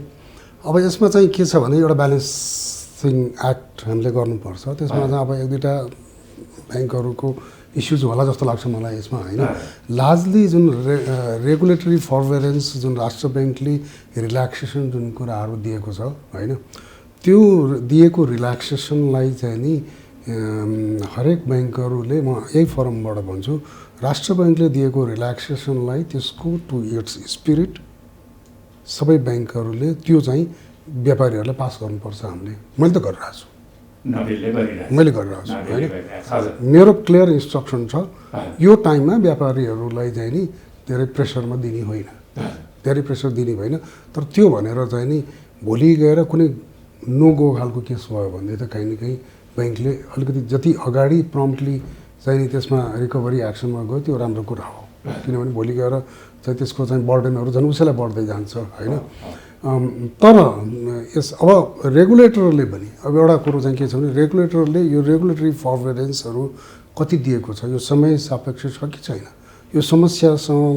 अब यसमा चाहिँ के छ भने एउटा ब्यालेन्सिङ एक्ट हामीले गर्नुपर्छ। त्यसमा चाहिँ अब एक दुईवटा ब्याङ्कहरूको इस्युज होला जस्तो लाग्छ मलाई यसमा होइन। लार्जली जुन रेगुलेटरी फर्भरेन्स जुन राष्ट्र ब्याङ्कले रिल्याक्सेसन जुन कुराहरू दिएको छ होइन, त्यो दिएको रिल्याक्सेसनलाई चाहिँ नि हरेक ब्याङ्कहरूले, म यही फोरमबाट भन्छु, राष्ट्र ब्याङ्कले दिएको रिल्याक्सेसनलाई त्यसको टु इट्स स्पिरिट सबै ब्याङ्कहरूले त्यो चाहिँ व्यापारीहरूलाई पास गर्नुपर्छ। हामीले मैले त गरिरहेको छु, मैले गरिरहेको छु होइन। मेरो क्लियर इन्स्ट्रक्सन छ यो टाइममा व्यापारीहरूलाई चाहिँ नि धेरै प्रेसरमा दिने होइन, धेरै प्रेसर दिने होइन। तर त्यो भनेर चाहिँ नि भोलि गएर कुनै नो गो खालको केस भयो भने त कहीँ न कहीँ ब्याङ्कले अलिकति जति अगाडि प्रम्प्टली चाहिँ नि त्यसमा रिकभरी एक्सनमा गयो त्यो राम्रो कुरा हो। किनभने भोलि गएर चाहिँ त्यसको चाहिँ बर्डनहरू झन् उसैलाई बढ्दै जान्छ होइन। तर यस अब रेगुलेटरले पनि अब एउटा कुरो चाहिँ के छ भने रेगुलेटरले यो रेगुलेटरी फर्भरेन्सहरू कति दिएको छ, यो समय सापेक्ष छ कि छैन, यो समस्यासँग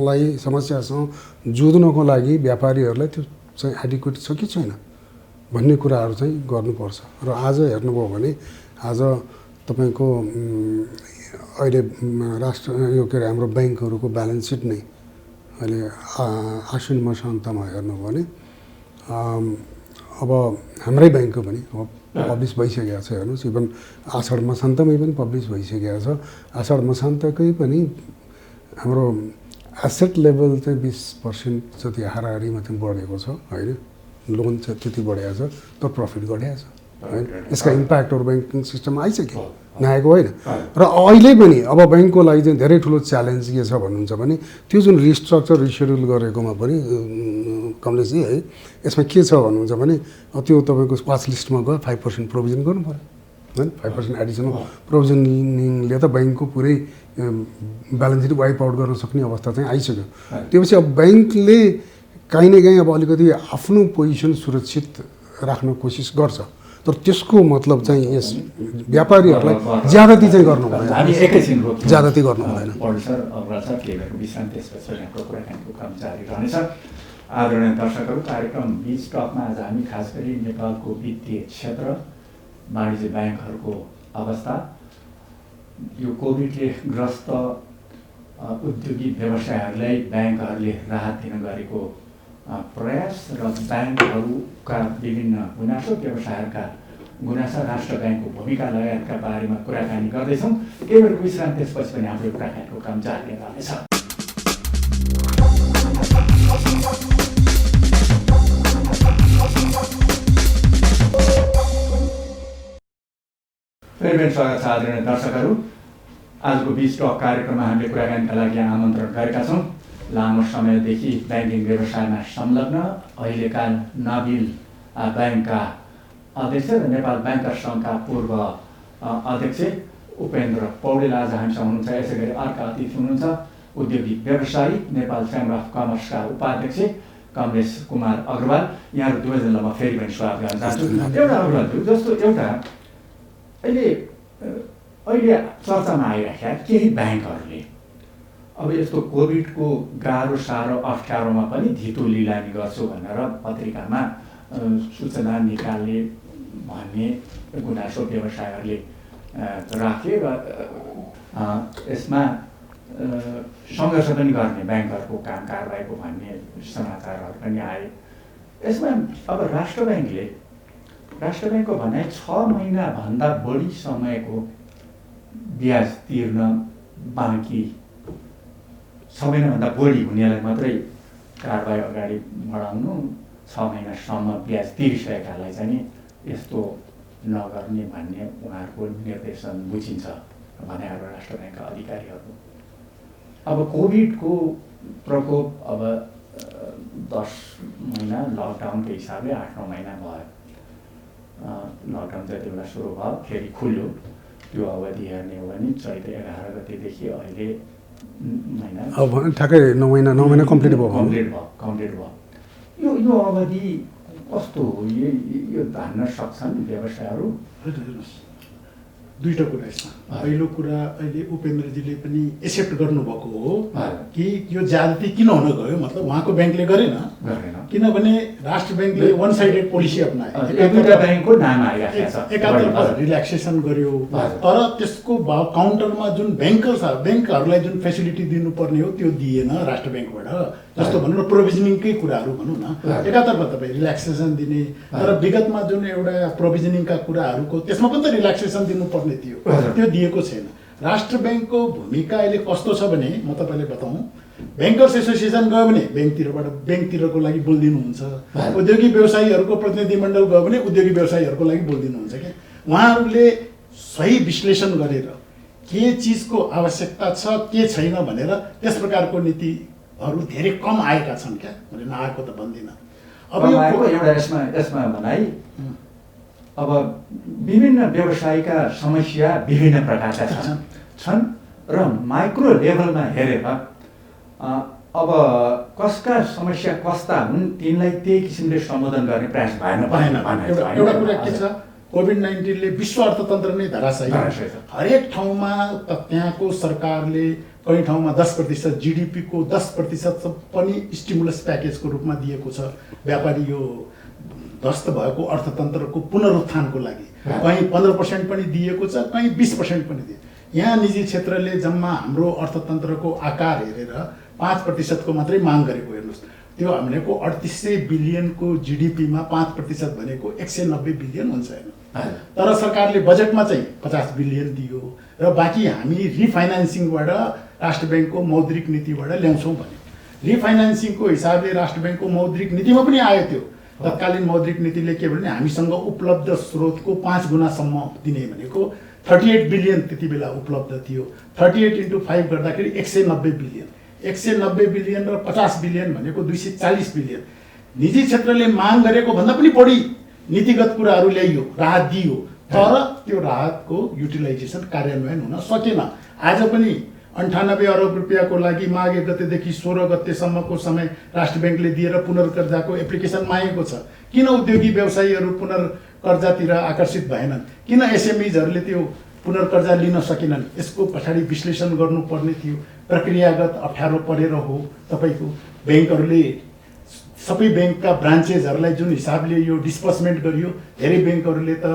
जुझ्नको लागि व्यापारीहरूलाई त्यो चाहिँ एडिक्वेट छ कि छैन भन्ने कुराहरू चाहिँ गर्नुपर्छ। र आज हेर्नुभयो भने आज तपाईँको अहिले राष्ट्र यो के अरे हाम्रो ब्याङ्कहरूको ब्यालेन्स सिट नै अहिले आश्विन मसान्तमा हेर्नुभयो भने अब हाम्रै ब्याङ्कको पनि अब पब्लिस भइसकेको छ। हेर्नुहोस् इभन आषाढ मसान्तमै पनि पब्लिस भइसकेको छ। आषाढ मसान्तकै पनि हाम्रो एसेट लेभल चाहिँ 20% जति हाराहारी मात्रै बढेको छ होइन। लोन चाहिँ त्यति बढेको छ तर प्रफिट घटेको छ होइन। यसका इम्प्याक्टहरू ब्याङ्किङ सिस्टममा आइसक्यो, नआएको होइन। र अहिले पनि अब ब्याङ्कको लागि चाहिँ धेरै ठुलो च्यालेन्ज के छ भन्नुहुन्छ भने त्यो जुन रिस्ट्रक्चर रिसेड्युल गरेकोमा पनि कमलेशजी है, यसमा के छ भन्नुहुन्छ भने त्यो तपाईँको वाच लिस्टमा गयो 5% प्रोभिजन गर्नु पऱ्यो होइन। 5% एडिसनल प्रोभिजनिङले त ब्याङ्कको पुरै ब्यालेन्स सिट वाइप आउट गर्न सक्ने अवस्था चाहिँ आइसक्यो। त्यसपछि अब ब्याङ्कले काहीँ न काहीँ अब अलिकति आफ्नो पोजिसन सुरक्षित राख्न कोसिस गर्छ। तर त्यसको मतलब चाहिँ यस व्यापारीहरूलाई ज्यादती चाहिँ गर्नु हुँदैन, ज्यादती गर्नु हुँदैन।
आदरणीय दर्शकहरू, कार्यक्रम बीच टकमा आज हामी खास गरी नेपालको वित्तीय क्षेत्र, वाणिज्य ब्याङ्कहरूको अवस्था, यो कोभिडले ग्रस्त औद्योगिक व्यवसायहरूलाई ब्याङ्कहरूले राहत दिन गरेको प्रयास र ब्याङ्कहरूका विभिन्न गुनासो, व्यवसायहरूका गुनासा, राष्ट्र ब्याङ्कको भूमिका लगायतका बारेमा कुराकानी गर्दैछौँ। केही बेर विश्राम, त्यसपछि पनि हाम्रो कुराकानीको क्रम जारी रहनेछ। फेरि स्वागत छ आदरणीय दर्शकहरू। आजको बीच टक कार्यक्रममा हामीले कुराकानीका लागि आमन्त्रण गरेका छौँ लामो समयदेखि ब्याङ्किङ व्यवसायमा संलग्न अहिलेका नाबिल ब्याङ्कका अध्यक्ष र नेपाल ब्याङ्कर सङ्घका पूर्व अध्यक्ष उपेन्द्र पौडेल आज हामीसँग हुनुहुन्छ। यसै गरी अर्का अतिथि हुनुहुन्छ औद्योगिक व्यवसायी, नेपाल च्याम्बर अफ कमर्सका उपाध्यक्ष कमलेश कुमार अग्रवाल। यहाँहरू दुवैजनालाई म फेरि पनि स्वागत गर्न चाहन्छु। एउटा अग्रवालज्यू, जस्तो एउटा अहिले चर्चामा आइराखेका केही ब्याङ्कहरूले अब यस्तो कोभिडको गाह्रो साह्रो अप्ठ्यारोमा पनि धितो लिलामी गर्छु भनेर पत्रिकामा सूचना निकाल्ने भन्ने गुनासो व्यवसायहरूले राखे र यसमा सङ्घर्ष पनि गर्ने ब्याङ्कहरूको काम कारबाहीको भन्ने समाचारहरू पनि आए। यसमा अब राष्ट्र ब्याङ्कको भनाइ 6 महिनाभन्दा बढी समयको ब्याज तिर्न बाँकी, 6 महिनाभन्दा बढी हुनेलाई मात्रै कारबाही अगाडि बढाउनु, 6 महिनासम्म ब्याज तिरिसकेकालाई चाहिँ यस्तो नगर्ने भन्ने उहाँहरूको निर्देशन बुझिन्छ भनेर राष्ट्र ब्याङ्कका अधिकारीहरू। अब कोभिडको प्रकोप अब 10 महिना लकडाउनको हिसाबले 8-9 महिना भयो। लकडाउन जति बेला सुरु भयो, फेरि खुल्यो, त्यो अवधि हेर्ने हो भने चैत 11 गतेदेखि अहिले महिना
अब ठ्याक्कै 9 महिना कम्प्लिट भयो।
यो अवधि कस्तो हो यो धान्न सक्छन् व्यवसायहरू?
हेर्नुहोस्, दुईवटा कुरा यसमा। पहिलो कुरा, अहिले उपेन्द्रजीले पनि एक्सेप्ट गर्नुभएको हो कि यो ज्यादती किन हुन गयो, मतलब उहाँको ब्याङ्कले गरेन, किनभने राष्ट्र ब्याङ्कले वान साइडेड पोलिसी अप्नायो।
ब्याङ्कको नाम आइरहेको छ,
एकातर्फ रिल्याक्सेसन गर्यो, तर त्यसको काउन्टरमा जुन ब्याङ्कहरूलाई जुन फेसिलिटी दिनुपर्ने हो त्यो दिएन राष्ट्र ब्याङ्कबाट। जस्तो भनौँ न, प्रोभिजनिङकै कुराहरू भनौँ न, एकातर्फ तपाईँ रिल्याक्सेसन दिने, तर विगतमा जुन एउटा प्रोभिजनिङका कुराहरूको त्यसमा पनि त रिल्याक्सेसन दिनुपर्ने थियो, त्यो दिएको छैन। राष्ट्र ब्याङ्कको भूमिका अहिले कस्तो छ भने म तपाईँलाई बताउँ, ब्याङ्कर्स एसोसिएसन गयो भने ब्याङ्कतिरको लागि बोलिदिनुहुन्छ, उद्योगिक व्यवसायीहरूको प्रतिनिधिमण्डल गयो भने उद्योगिक व्यवसायीहरूको लागि बोलिदिनुहुन्छ क्या। उहाँहरूले सही विश्लेषण गरेर के चिजको आवश्यकता छ के छैन भनेर त्यस प्रकारको नीतिहरू धेरै कम आएका छन् क्या। मैले नआएको त भन्दिनँ।
अब एउटा यसमा भनाइ, अब विभिन्न व्यवसायका समस्या विभिन्न प्रकारका छन् र माइक्रो लेभलमा हेरेर अब कसका समस्या कस्ता हुन् तिनलाई त्यही किसिमले सम्बोधन गर्ने प्रयास भएन।
एउटा कुरा के छ, कोभिड-19ले विश्व अर्थतन्त्र नै धराशायी, हरेक ठाउँमा त्यहाँको सरकारले कहीँ ठाउँमा 10% GDP को 10% पनि स्टिमुलस प्याकेजको रूपमा दिएको छ व्यापारी यो ध्वस्त भएको अर्थतन्त्रको पुनरुत्थानको लागि। कहीँ 15% पनि दिएको छ, कहीँ 20% पनि दिए। यहाँ निजी क्षेत्रले जम्मा हाम्रो अर्थतन्त्रको आकार हेरेर 5% को मात्रै माग गरेको हेर्नुहोस्। त्यो भनेको 3800 बिलियनको GDP-मा 5% भनेको 190 बिलियन हुन्छ होइन। तर सरकारले बजेटमा चाहिँ 50 बिलियन दियो र बाँकी हामी रिफाइनेन्सिङबाट राष्ट्र ब्याङ्कको मौद्रिक नीतिबाट ल्याउँछौँ भने, रिफाइनेन्सिङको हिसाबले राष्ट्र ब्याङ्कको मौद्रिक नीतिमा पनि आयो त्यो। तत्कालीन मौद्रिक नीतिले के भने हामीसँग उपलब्ध स्रोतको 5 गुणासम्म दिने भनेको 38 बिलियन त्यति बेला उपलब्ध थियो। 38 × 5 गर्दाखेरि 190 बिलियन, 190 बिलियन र 50 बिलियन भनेको 240 बिलियन। निजी क्षेत्रले माग गरेको भन्दा पनि बढी नीतिगत कुराहरू ल्याइयो, राहत दियो, तर त्यो राहतको युटिलाइजेसन कार्यान्वयन हुन सकेन। आज पनि 98 अरब रुपियाँको लागि माघ 1 गतेदेखि 16 गतेसम्मको समय राष्ट्र ब्याङ्कले दिएर पुनर्कर्जाको एप्लिकेसन मागेको छ। किन उद्योगी व्यवसायीहरू पुनर्कर्जातिर आकर्षित भएनन्, किन SMEजहरूले त्यो पुनर्कर्जा लिन सकेनन्? यसको पछाडि विश्लेषण गर्नुपर्ने थियो। प्रक्रियागत अप्ठ्यारो परेर हो तपाईँको ब्याङ्कहरूले सबै ब्याङ्कका ब्रान्चेसहरूलाई जुन हिसाबले यो डिस्बर्समेन्ट गरियो, धेरै ब्याङ्कहरूले त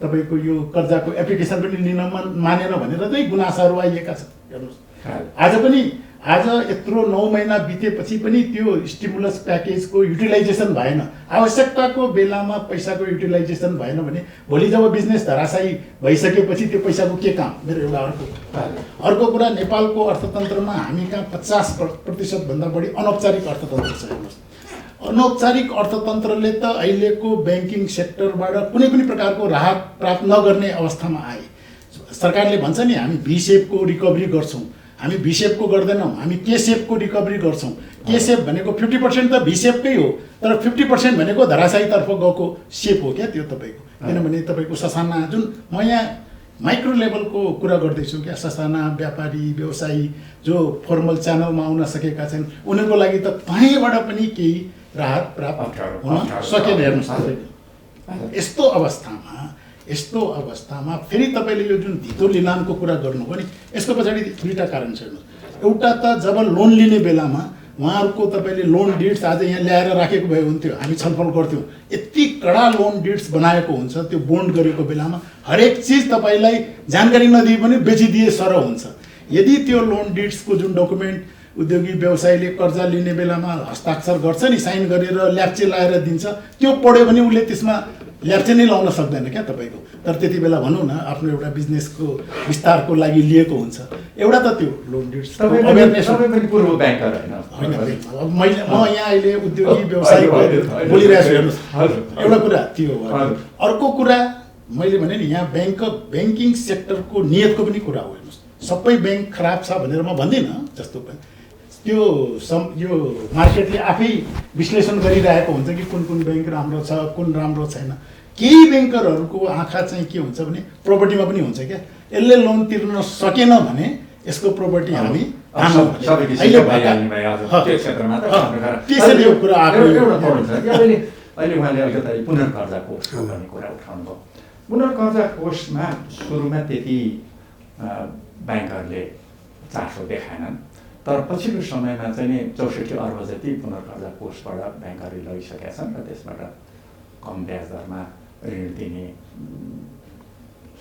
तपाईँको यो कर्जाको एप्लिकेसन पनि लिन मानेन भनेर चाहिँ गुनासाहरू आइएका छन्। हेर्नुहोस्, आज यत्रो 9 महिना बितेपछि पनि त्यो स्टिमुलस प्याकेजको युटिलाइजेसन भएन। आवश्यकताको बेलामा पैसाको युटिलाइजेसन भएन भने भोलि जब बिजनेस धराशायी भइसकेपछि त्यो पैसाको के काम? मेरो एउटा अर्को कुरा, नेपालको अर्थतन्त्रमा हामी कहाँ 50% भन्दा बढी अनौपचारिक अर्थतन्त्र छ। हेर्नुहोस्, अनौपचारिक अर्थतन्त्रले त अहिलेको ब्याङ्किङ सेक्टरबाट कुनै पनि प्रकारको राहत प्राप्त नगर्ने अवस्थामा आए। सरकारले भन्छ नि हामी भी सेपको रिकभरी गर्छौँ, हामी भी सेपको गर्दैनौँ, हामी के सेपको रिकभरी गर्छौँ। के सेप भनेको 50% त भी सेपकै हो, तर 50% भनेको धराशायीतर्फ गएको सेप हो क्या त्यो तपाईँको। किनभने तपाईँको ससाना जुन म यहाँ माइक्रो लेभलको कुरा गर्दैछु क्या, ससाना व्यापारी व्यवसायी जो फर्मल च्यानलमा आउन सकेका छन् उनीहरूको लागि त कहीँबाट पनि केही राहत प्राप्त हुन सकेन। हेर्नुहोस्, यस्तो अवस्थामा फेरि तपाईँले यो जुन धितो लिलामको कुरा गर्नुभयो नि, यसको पछाडि दुईवटा कारण छ। हेर्नुहोस्, एउटा त जब लोन लिने बेलामा उहाँहरूको तपाईँले लोन डिड्स आज यहाँ ल्याएर राखेको भए हुन्थ्यो, हामी छलफल गर्थ्यौँ। यति कडा लोन डिड्स बनाएको हुन्छ, त्यो बोन्ड गरेको बेलामा हरेक चिज तपाईँलाई जानकारी नदिए पनि बेचिदिए सर हुन्छ। यदि त्यो लोन डिड्सको जुन डकुमेन्ट उद्योगी व्यवसायीले कर्जा लिने बेलामा हस्ताक्षर गर्छ नि, साइन गरेर ल्याप्चे लाएर दिन्छ, त्यो पढ्यो भने उसले त्यसमा ल्याप्चे नै लाउन सक्दैन क्या तपाईँको। तर त्यति बेला भनौँ न आफ्नो एउटा बिजनेसको विस्तारको लागि लिएको हुन्छ। एउटा त त्यो लोन डिड्स अवेरनेस।
पूर्व ब्याङ्कर
होइन, म यहाँ अहिले उद्योगी व्यवसायी बोलिरहेको छु। हेर्नुहोस्, एउटा कुरा त्यो हो। अर्को कुरा मैले भने नि, यहाँ ब्याङ्किङ सेक्टरको नियतको पनि कुरा हो। हेर्नुहोस्, सबै ब्याङ्क खराब छ भनेर म भन्दिनँ, जस्तो त्यो यो मार्केटले आफै विश्लेषण गरिरहेको हुन्छ कि कुन ब्याङ्क राम्रो छ, कुन राम्रो छैन। केही ब्याङ्करहरूको आँखा चाहिँ के हुन्छ भने प्रपर्टीमा पनि हुन्छ क्या। यसले लोन तिर्न सकेन भने यसको प्रपर्टी हामी त्यसैले यो कुरा आएको।
अहिले उहाँले अलिकति पुनर्कर्जा कोष भन्ने कुरा उठाउनु भयो। पुनर्कर्जा कोषमा सुरुमा त्यति ब्याङ्कहरूले चासो देखाएनन्, तर पछिल्लो समयमा चाहिँ नि 64 अर्ब जति पुनर्कर्जा कोषबाट ब्याङ्कहरूले लगिसकेका छन् र त्यसबाट कम ब्याज दरमा ऋण दिने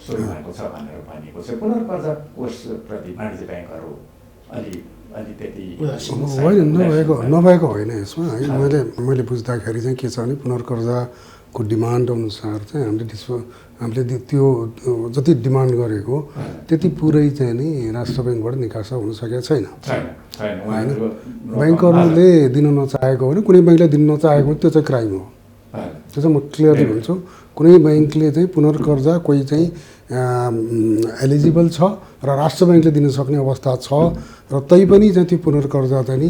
सुरु भएको छ भनेर भनिएको छ। पुनर्कर्जा कोषप्रति वाणिज्य ब्याङ्कहरू अलि त्यति
होइन, नभएको होइन यसमा है। मैले बुझ्दाखेरि चाहिँ के छ भने पुनर्कर्जाको डिमान्ड अनुसार चाहिँ हामीले त्यो जति डिमान्ड गरेको त्यति पुरै चाहिँ नि राष्ट्र ब्याङ्कबाट निकासा हुन सकेको छैन। होइन, ब्याङ्कहरूले दिन नचाहेको होइन, कुनै ब्याङ्कले दिन नचाहेको त्यो चाहिँ क्राइम हो। त्यो चाहिँ म क्लियरली भन्छु। कुनै ब्याङ्कले चाहिँ पुनर्कर्जा कोही चाहिँ एलिजिबल छ र राष्ट्र ब्याङ्कले दिन सक्ने अवस्था छ र तैपनि चाहिँ त्यो पुनर्कर्जा चाहिँ नि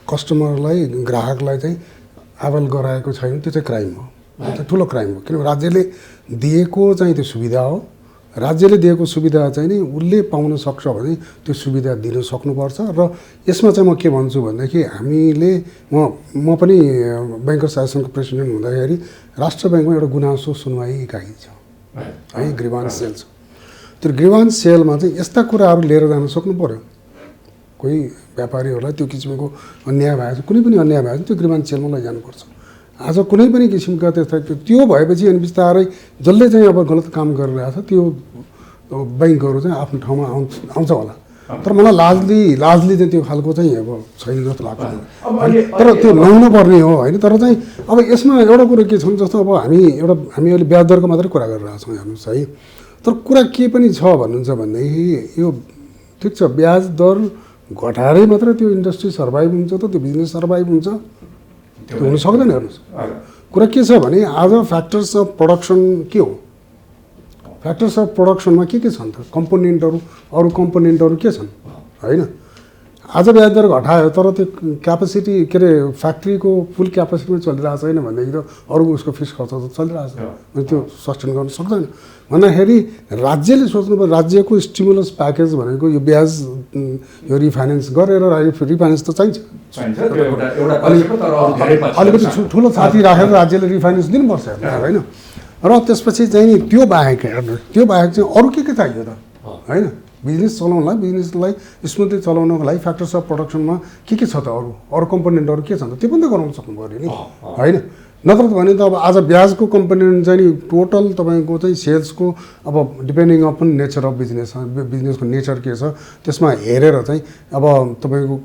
कस्टमरलाई, ग्राहकलाई चाहिँ आवेल गराएको छैन, त्यो चाहिँ क्राइम हो। त्यो ठुलो क्राइम हो, किनभने राज्यले दिएको चाहिँ त्यो सुविधा हो। राज्यले दिएको सुविधा चाहिँ नि उसले पाउन सक्छ भने त्यो सुविधा दिन सक्नुपर्छ। र यसमा चाहिँ म के भन्छु भनेदेखि हामीले म पनि ब्याङ्कर्स एसोसिएसनको प्रेसिडेन्ट हुँदाखेरि राष्ट्र ब्याङ्कमा एउटा गुनासो सुनवाई इकाइ छ है, ग्रिभान्स सेल छ। त्यो ग्रिभान्स सेलमा चाहिँ यस्ता कुराहरू लिएर जान सक्नु पर्यो। कोही व्यापारीहरूलाई त्यो किसिमको अन्याय भएको छ, कुनै पनि अन्याय भएको छ, त्यो ग्रिभान्स सेलमा लैजानुपर्छ। आज कुनै पनि किसिमका त्यस्ता त्यो भएपछि अनि बिस्तारै जसले चाहिँ अब गलत काम गरिरहेछ त्यो ब्याङ्कहरू चाहिँ आफ्नो ठाउँमा आउँछ होला। तर मलाई लाजली चाहिँ त्यो खालको चाहिँ अब छैन जस्तो लाग्छ। तर त्यो नहुनु पर्ने हो होइन। तर चाहिँ अब यसमा एउटा कुरो के छ जस्तो अब हामी अहिले ब्याज दरको मात्रै कुरा गरिरहेछौँ हेर्नुहोस् है। तर कुरा के पनि छ भन्नुहुन्छ भनेदेखि यो ठिक छ, ब्याज दर घटाएरै मात्रै त्यो इन्डस्ट्री सर्भाइभ हुन्छ त, त्यो बिजनेस सर्भाइभ हुन्छ? त्यो हुन सक्दैन। हेर्नुहोस्, कुरा के छ भने आज फ्याक्टर्स अफ प्रोडक्सन के हो? फ्याक्टर्स अफ प्रोडक्सनमा के छन् त? कम्पोनेन्टहरू, अरू कम्पोनेन्टहरू के छन् होइन? आज ब्याज दर घटायो तर त्यो क्यापेसिटी के अरे फ्याक्ट्रीको फुल क्यापेसिटीमा चलिरहेको छैन भनेदेखि त अरू उसको फिक्स खर्च त चलिरहेको छ, त्यो सस्टेन गर्न सक्दैन। भन्दाखेरि राज्यले सोच्नु पर्यो, राज्यको स्टिमुलस प्याकेज भनेको यो ब्याज यो रिफाइनेन्स गरेर रिफाइनेन्स त चाहिन्छ, अलिकति ठुलो छाती राखेर राज्यले रिफाइनेन्स दिनुपर्छ होइन। र त्यसपछि चाहिँ नि त्यो बाहेक चाहिँ अरू के चाहियो त होइन? बिजनेस चलाउनलाई, बिजनेसलाई स्मुथली चलाउनको लागि फ्याक्टर्स अफ प्रोडक्सनमा के छ त? अरू कम्पोनेन्टहरू के छन् त? त्यो पनि त गराउन सक्नु पऱ्यो नि होइन? नत्र भने त अब आज ब्याजको कम्पोनेन्ट चाहिँ नि टोटल तपाईँको चाहिँ सेल्सको अब डिपेन्डिङ अपन नेचर अफ बिजनेसको नेचर के छ त्यसमा हेरेर चाहिँ अब तपाईँको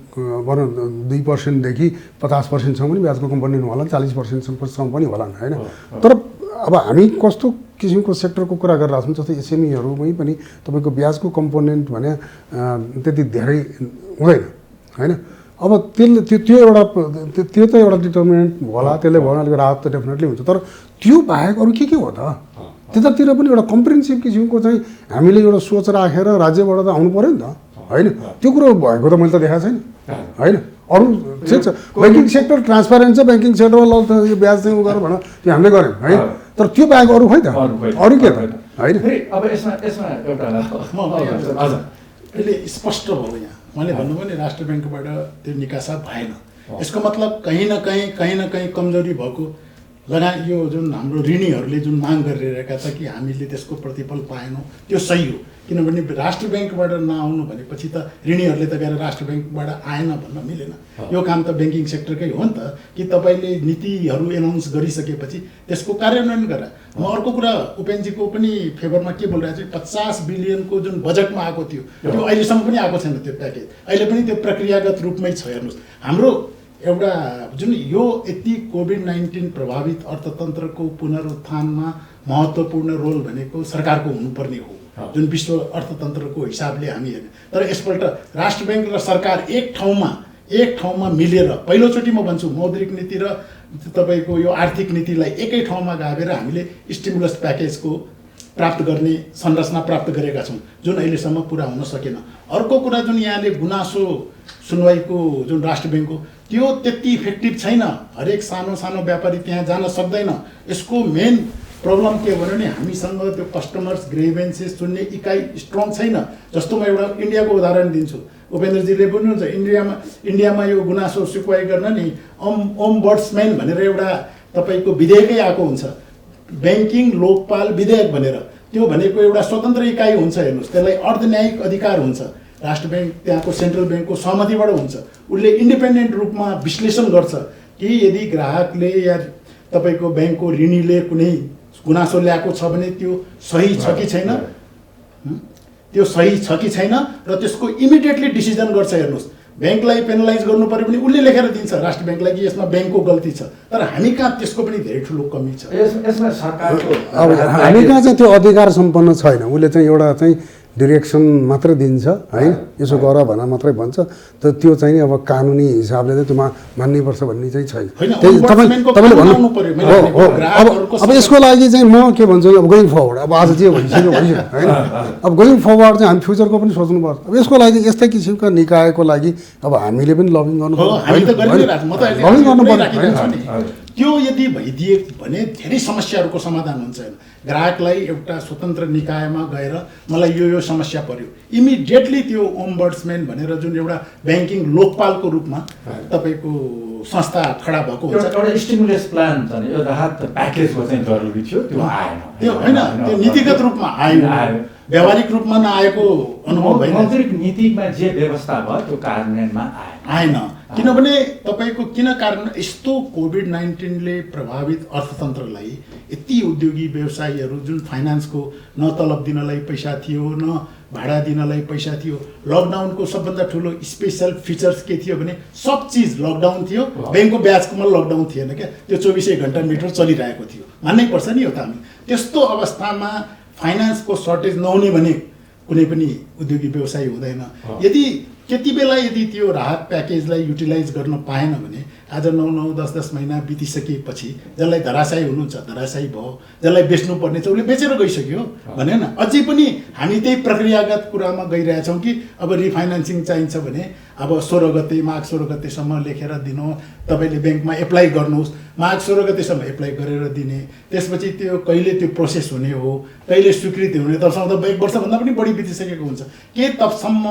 भनौँ 2%देखि 50%सम्म पनि ब्याजको कम्पोनेन्ट होला, 40%सम्म पनि होला होइन। तर अब हामी कस्तो किसिमको सेक्टरको कुरा गरिरहेको छौँ, जस्तै एसएमईहरूमै पनि तपाईँको ब्याजको कम्पोनेन्ट भने त्यति धेरै हुँदैन होइन। अब त्यो त एउटा डिटर्मिनेन्ट होला, त्यसले भयो अलिक राहत त डेफिनेटली हुन्छ। तर त्यो बाहेक अरू के हो त? त्यतातिर पनि एउटा कम्प्रिहेन्सिभ किसिमको चाहिँ हामीले एउटा सोच राखेर राज्यबाट त आउनु पऱ्यो नि त होइन? त्यो कुरो भएको त मैले त देखाएको छैन होइन। अरू ठिक छ, ब्याङ्किङ सेक्टर ट्रान्सपारेन्ट छ, ब्याङ्किङ सेक्टरमा ल त यो ब्याज चाहिँ उ गरेर भन, त्यो हामीले गऱ्यौँ है। तर त्यो बाहेक अरू खोइ त, अरू के त होइन?
अब यसमा एउटा
अहिले स्पष्ट भयो यहाँ मैले भन्नुभयो नि राष्ट्र ब्याङ्कबाट त्यो निकासा भएन। यसको मतलब कहीँ न कहीँ कमजोरी भएको यो जुन हाम्रो ऋणीहरूले जुन माग गरिरहेका छ कि हामीले त्यसको प्रतिफल पाएनौँ, त्यो सही हो। किनभने राष्ट्र ब्याङ्कबाट नआउनु भनेपछि त ऋणीहरूले त गएर राष्ट्र ब्याङ्कबाट आएन भन्न मिलेन। यो काम त ब्याङ्किङ सेक्टरकै हो नि त कि तपाईँले नीतिहरू एनाउन्स गरिसकेपछि त्यसको कार्यान्वयन गर। म अर्को कुरा उपेन्द्रजीको पनि फेभरमा के बोलिरहेको छु, 50 बिलियनको जुन बजेटमा आएको थियो त्यो अहिलेसम्म पनि आएको छैन त्यो प्याकेज, अहिले पनि त्यो प्रक्रियागत रूपमै छ। हेर्नुहोस्, हाम्रो एउटा जुन यो यति कोभिड-19 प्रभावित अर्थतन्त्रको पुनरुत्थानमा महत्त्वपूर्ण रोल भनेको सरकारको हुनुपर्ने हो जुन विश्व अर्थतन्त्रको हिसाबले हामी हेर्ने। तर यसपल्ट राष्ट्र ब्याङ्क र सरकार एक ठाउँमा मिलेर पहिलोचोटि म भन्छु मौद्रिक नीति र तपाईँको यो आर्थिक नीतिलाई एकै ठाउँमा गाभेर हामीले स्टिमुलस प्याकेजको प्राप्त गर्ने संरचना प्राप्त गरेका छौँ जुन अहिलेसम्म पुरा हुन सकेन। अर्को कुरा जुन यहाँले गुनासो सुनवाईको जुन राष्ट्र ब्याङ्कको त्यो त्यति इफेक्टिभ छैन। हरेक सानो व्यापारी त्यहाँ जान सक्दैन। यसको मेन प्रब्लम के हो भने हामीसँग त्यो कस्टमर्स ग्रेभेन्सेस सुन्ने इकाइ स्ट्रङ छैन। जस्तो म एउटा इन्डियाको उदाहरण दिन्छु, उपेन्द्रजीले भन्नुहुन्छ इन्डियामा यो गुनासो सुनवाई गर्न नि ओम्बड्सम्यान भनेर एउटा तपाईँको विधेयकै आएको हुन्छ, ब्याङ्किङ लोकपाल विधेयक भनेर। त्यो भनेको एउटा स्वतन्त्र इकाइ हुन्छ, हेर्नुहोस्, त्यसलाई अर्धन्यायिक अधिकार हुन्छ। राष्ट्र ब्याङ्क त्यहाँको सेन्ट्रल ब्याङ्कको सहमतिबाट हुन्छ। उसले इन्डिपेन्डेन्ट रूपमा विश्लेषण गर्छ कि यदि ग्राहकले या तपाईँको ब्याङ्कको ऋणीले कुनै गुनासो ल्याएको छ भने त्यो सही छ कि छैन, त्यो सही छ कि छैन, र त्यसको इमिडिएटली डिसिजन गर्छ। हेर्नुहोस्, ब्याङ्कलाई पेनलाइज गर्नु पऱ्यो भने उसले लेखेर दिन्छ राष्ट्र ब्याङ्कलाई कि यसमा ब्याङ्कको गल्ती छ। तर हामी कहाँ त्यसको पनि धेरै ठुलो कमी छ।
यसमा सरकारको
अब हामी कहाँ चाहिँ त्यो अधिकार सम्पन्न छैन। उसले चाहिँ एउटा चाहिँ डिरेक्सन मात्रै दिन्छ है, यसो गर भनेर मात्रै भन्छ। त त्यो चाहिँ अब कानुनी हिसाबले चाहिँ त्यो मान्नुपर्छ भन्ने चाहिँ छैन। तपाईँले भन्नु अब यसको लागि चाहिँ म के भन्छु, अब गोइङ फरवर्ड, अब आज जे भइसक्यो होइन, अब गोइङ फरवर्ड चाहिँ हामी फ्युचरको पनि सोच्नुपर्छ। अब यसको लागि यस्तै किसिमका निकायको लागि अब हामीले पनि लबिङ गर्नु पर्छ।
त्यो यदि भइदिए भने धेरै समस्याहरूको समाधान हुन्छ। ग्राहकलाई एउटा स्वतन्त्र निकायमा गएर मलाई यो समस्या पर्यो, इमिडिएटली त्यो ओम्बड्सम्यान भनेर जुन एउटा ब्याङ्किङ लोकपालको रूपमा तपाईँको संस्था खडा भएको हुन्छ।
एउटा स्टिमुलस प्लान छ नि, यो राहत प्याकेजको चाहिँ जरुरी थियो, त्यो आएन।
त्यो होइन, त्यो नीतिगत रूपमा आयो, व्यावहारिक रूपमा नआएको अनुभव भएन।
मौद्रिक नीतिमा जे व्यवस्था भयो त्यो कार्यान्वयनमा
आएन। किनभने तपाईँको किन कारण, यस्तो कोभिड-19ले प्रभावित अर्थतन्त्रलाई यति उद्योगी व्यवसायीहरू जुन फाइनेन्सको न तलब दिनलाई पैसा थियो, न भाडा दिनलाई पैसा थियो। लकडाउनको सबभन्दा ठुलो स्पेसल फिचर्स के थियो भने सब चिज लकडाउन थियो, ब्याङ्कको ब्याजकोमा लकडाउन थिएन क्या, त्यो 24 घण्टा मिटर चलिरहेको थियो। मान्नै पर्छ नि यो त। हामी त्यस्तो अवस्थामा फाइनेन्सको सर्टेज नहुने भने कुनै पनि उद्योगी व्यवसायी हुँदैन। यदि त्यति बेला यदि त्यो राहत प्याकेजलाई युटिलाइज गर्न पाएन भने आज 9-9, 10-10 महिना बितिसकेपछि जसलाई धराशायी हुनुहुन्छ धराशायी भयो, जसलाई बेच्नुपर्ने छ उसले बेचेर गइसक्यो भने न। अझै पनि हामी त्यही प्रक्रियागत कुरामा गइरहेछौँ कि अब रिफाइनेन्सिङ चाहिन्छ भने अब 16 गते माघ 16 गतेसम्म लेखेर दिनु, तपाईँले ब्याङ्कमा एप्लाई गर्नुहोस्, माघ 16 गतेसम्म एप्लाई गरेर दिने, त्यसपछि त्यो कहिले त्यो प्रोसेस हुने हो, कहिले स्वीकृति हुने, तबसम्म त 1 वर्षभन्दा पनि बढी बितिसकेको हुन्छ। के तबसम्म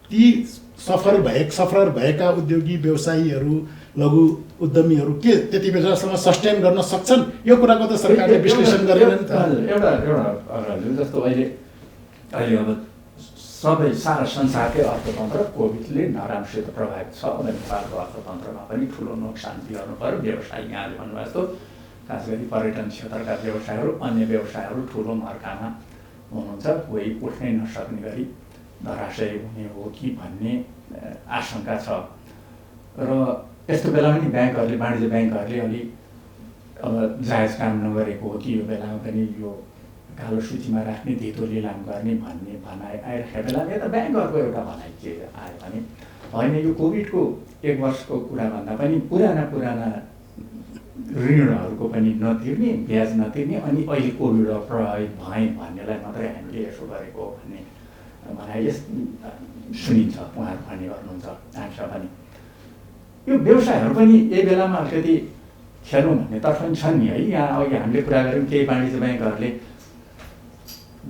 ती सफल भएका उद्योगी व्यवसायीहरू, लघु उद्यमीहरू के त्यति बेलासम्म सस्टेन गर्न सक्छन्? यो कुराको त सरकारले विश्लेषण गरेन नि त।
एउटा जस्तो अहिले अब सबै सारा संसारकै अर्थतन्त्र कोभिडले नराम्रोसित प्रभावित छ। नेपालको अर्थतन्त्रमा पनि ठुलो नोक्सान बिहोर्नु पर्यो। व्यवसाय यहाँले भन्नुभयो जस्तो खास गरी पर्यटन क्षेत्रका व्यवसायहरू, अन्य व्यवसायहरू ठुलो मर्कामा हुनुहुन्छ, कोही उठ्नै नसक्ने गरी धराशयी हुने हो कि भन्ने आशंका छ। र यस्तो बेला पनि ब्याङ्कहरूले, वाणिज्य ब्याङ्कहरूले अलि अब जायज काम नगरेको हो कि यो बेलामा पनि यो कालो सूचीमा राख्ने, धितो लिलाम गर्ने भन्ने भनाइ आइरहेको बेलामा यता ब्याङ्कहरूको एउटा भनाइ के आयो भने होइन, यो कोभिडको 1 वर्षको कुराभन्दा पनि पुराना ऋणहरूको पनि नतिर्ने, ब्याज नतिर्ने, अनि अहिले कोभिड प्रभावित भए भन्नेलाई मात्रै हामीले यसो गरेको भन्ने भनाइ सुनिन्छ। उहाँहरू भन्ने गर्नुहुन्छ। हामीसँग पनि यो व्यवसायहरू पनि यही बेलामा अलिकति खेलौँ भन्ने तर्फ पनि छन् नि है। यहाँ अघि हामीले कुरा गऱ्यौँ केही वाणिज्य ब्याङ्कहरूले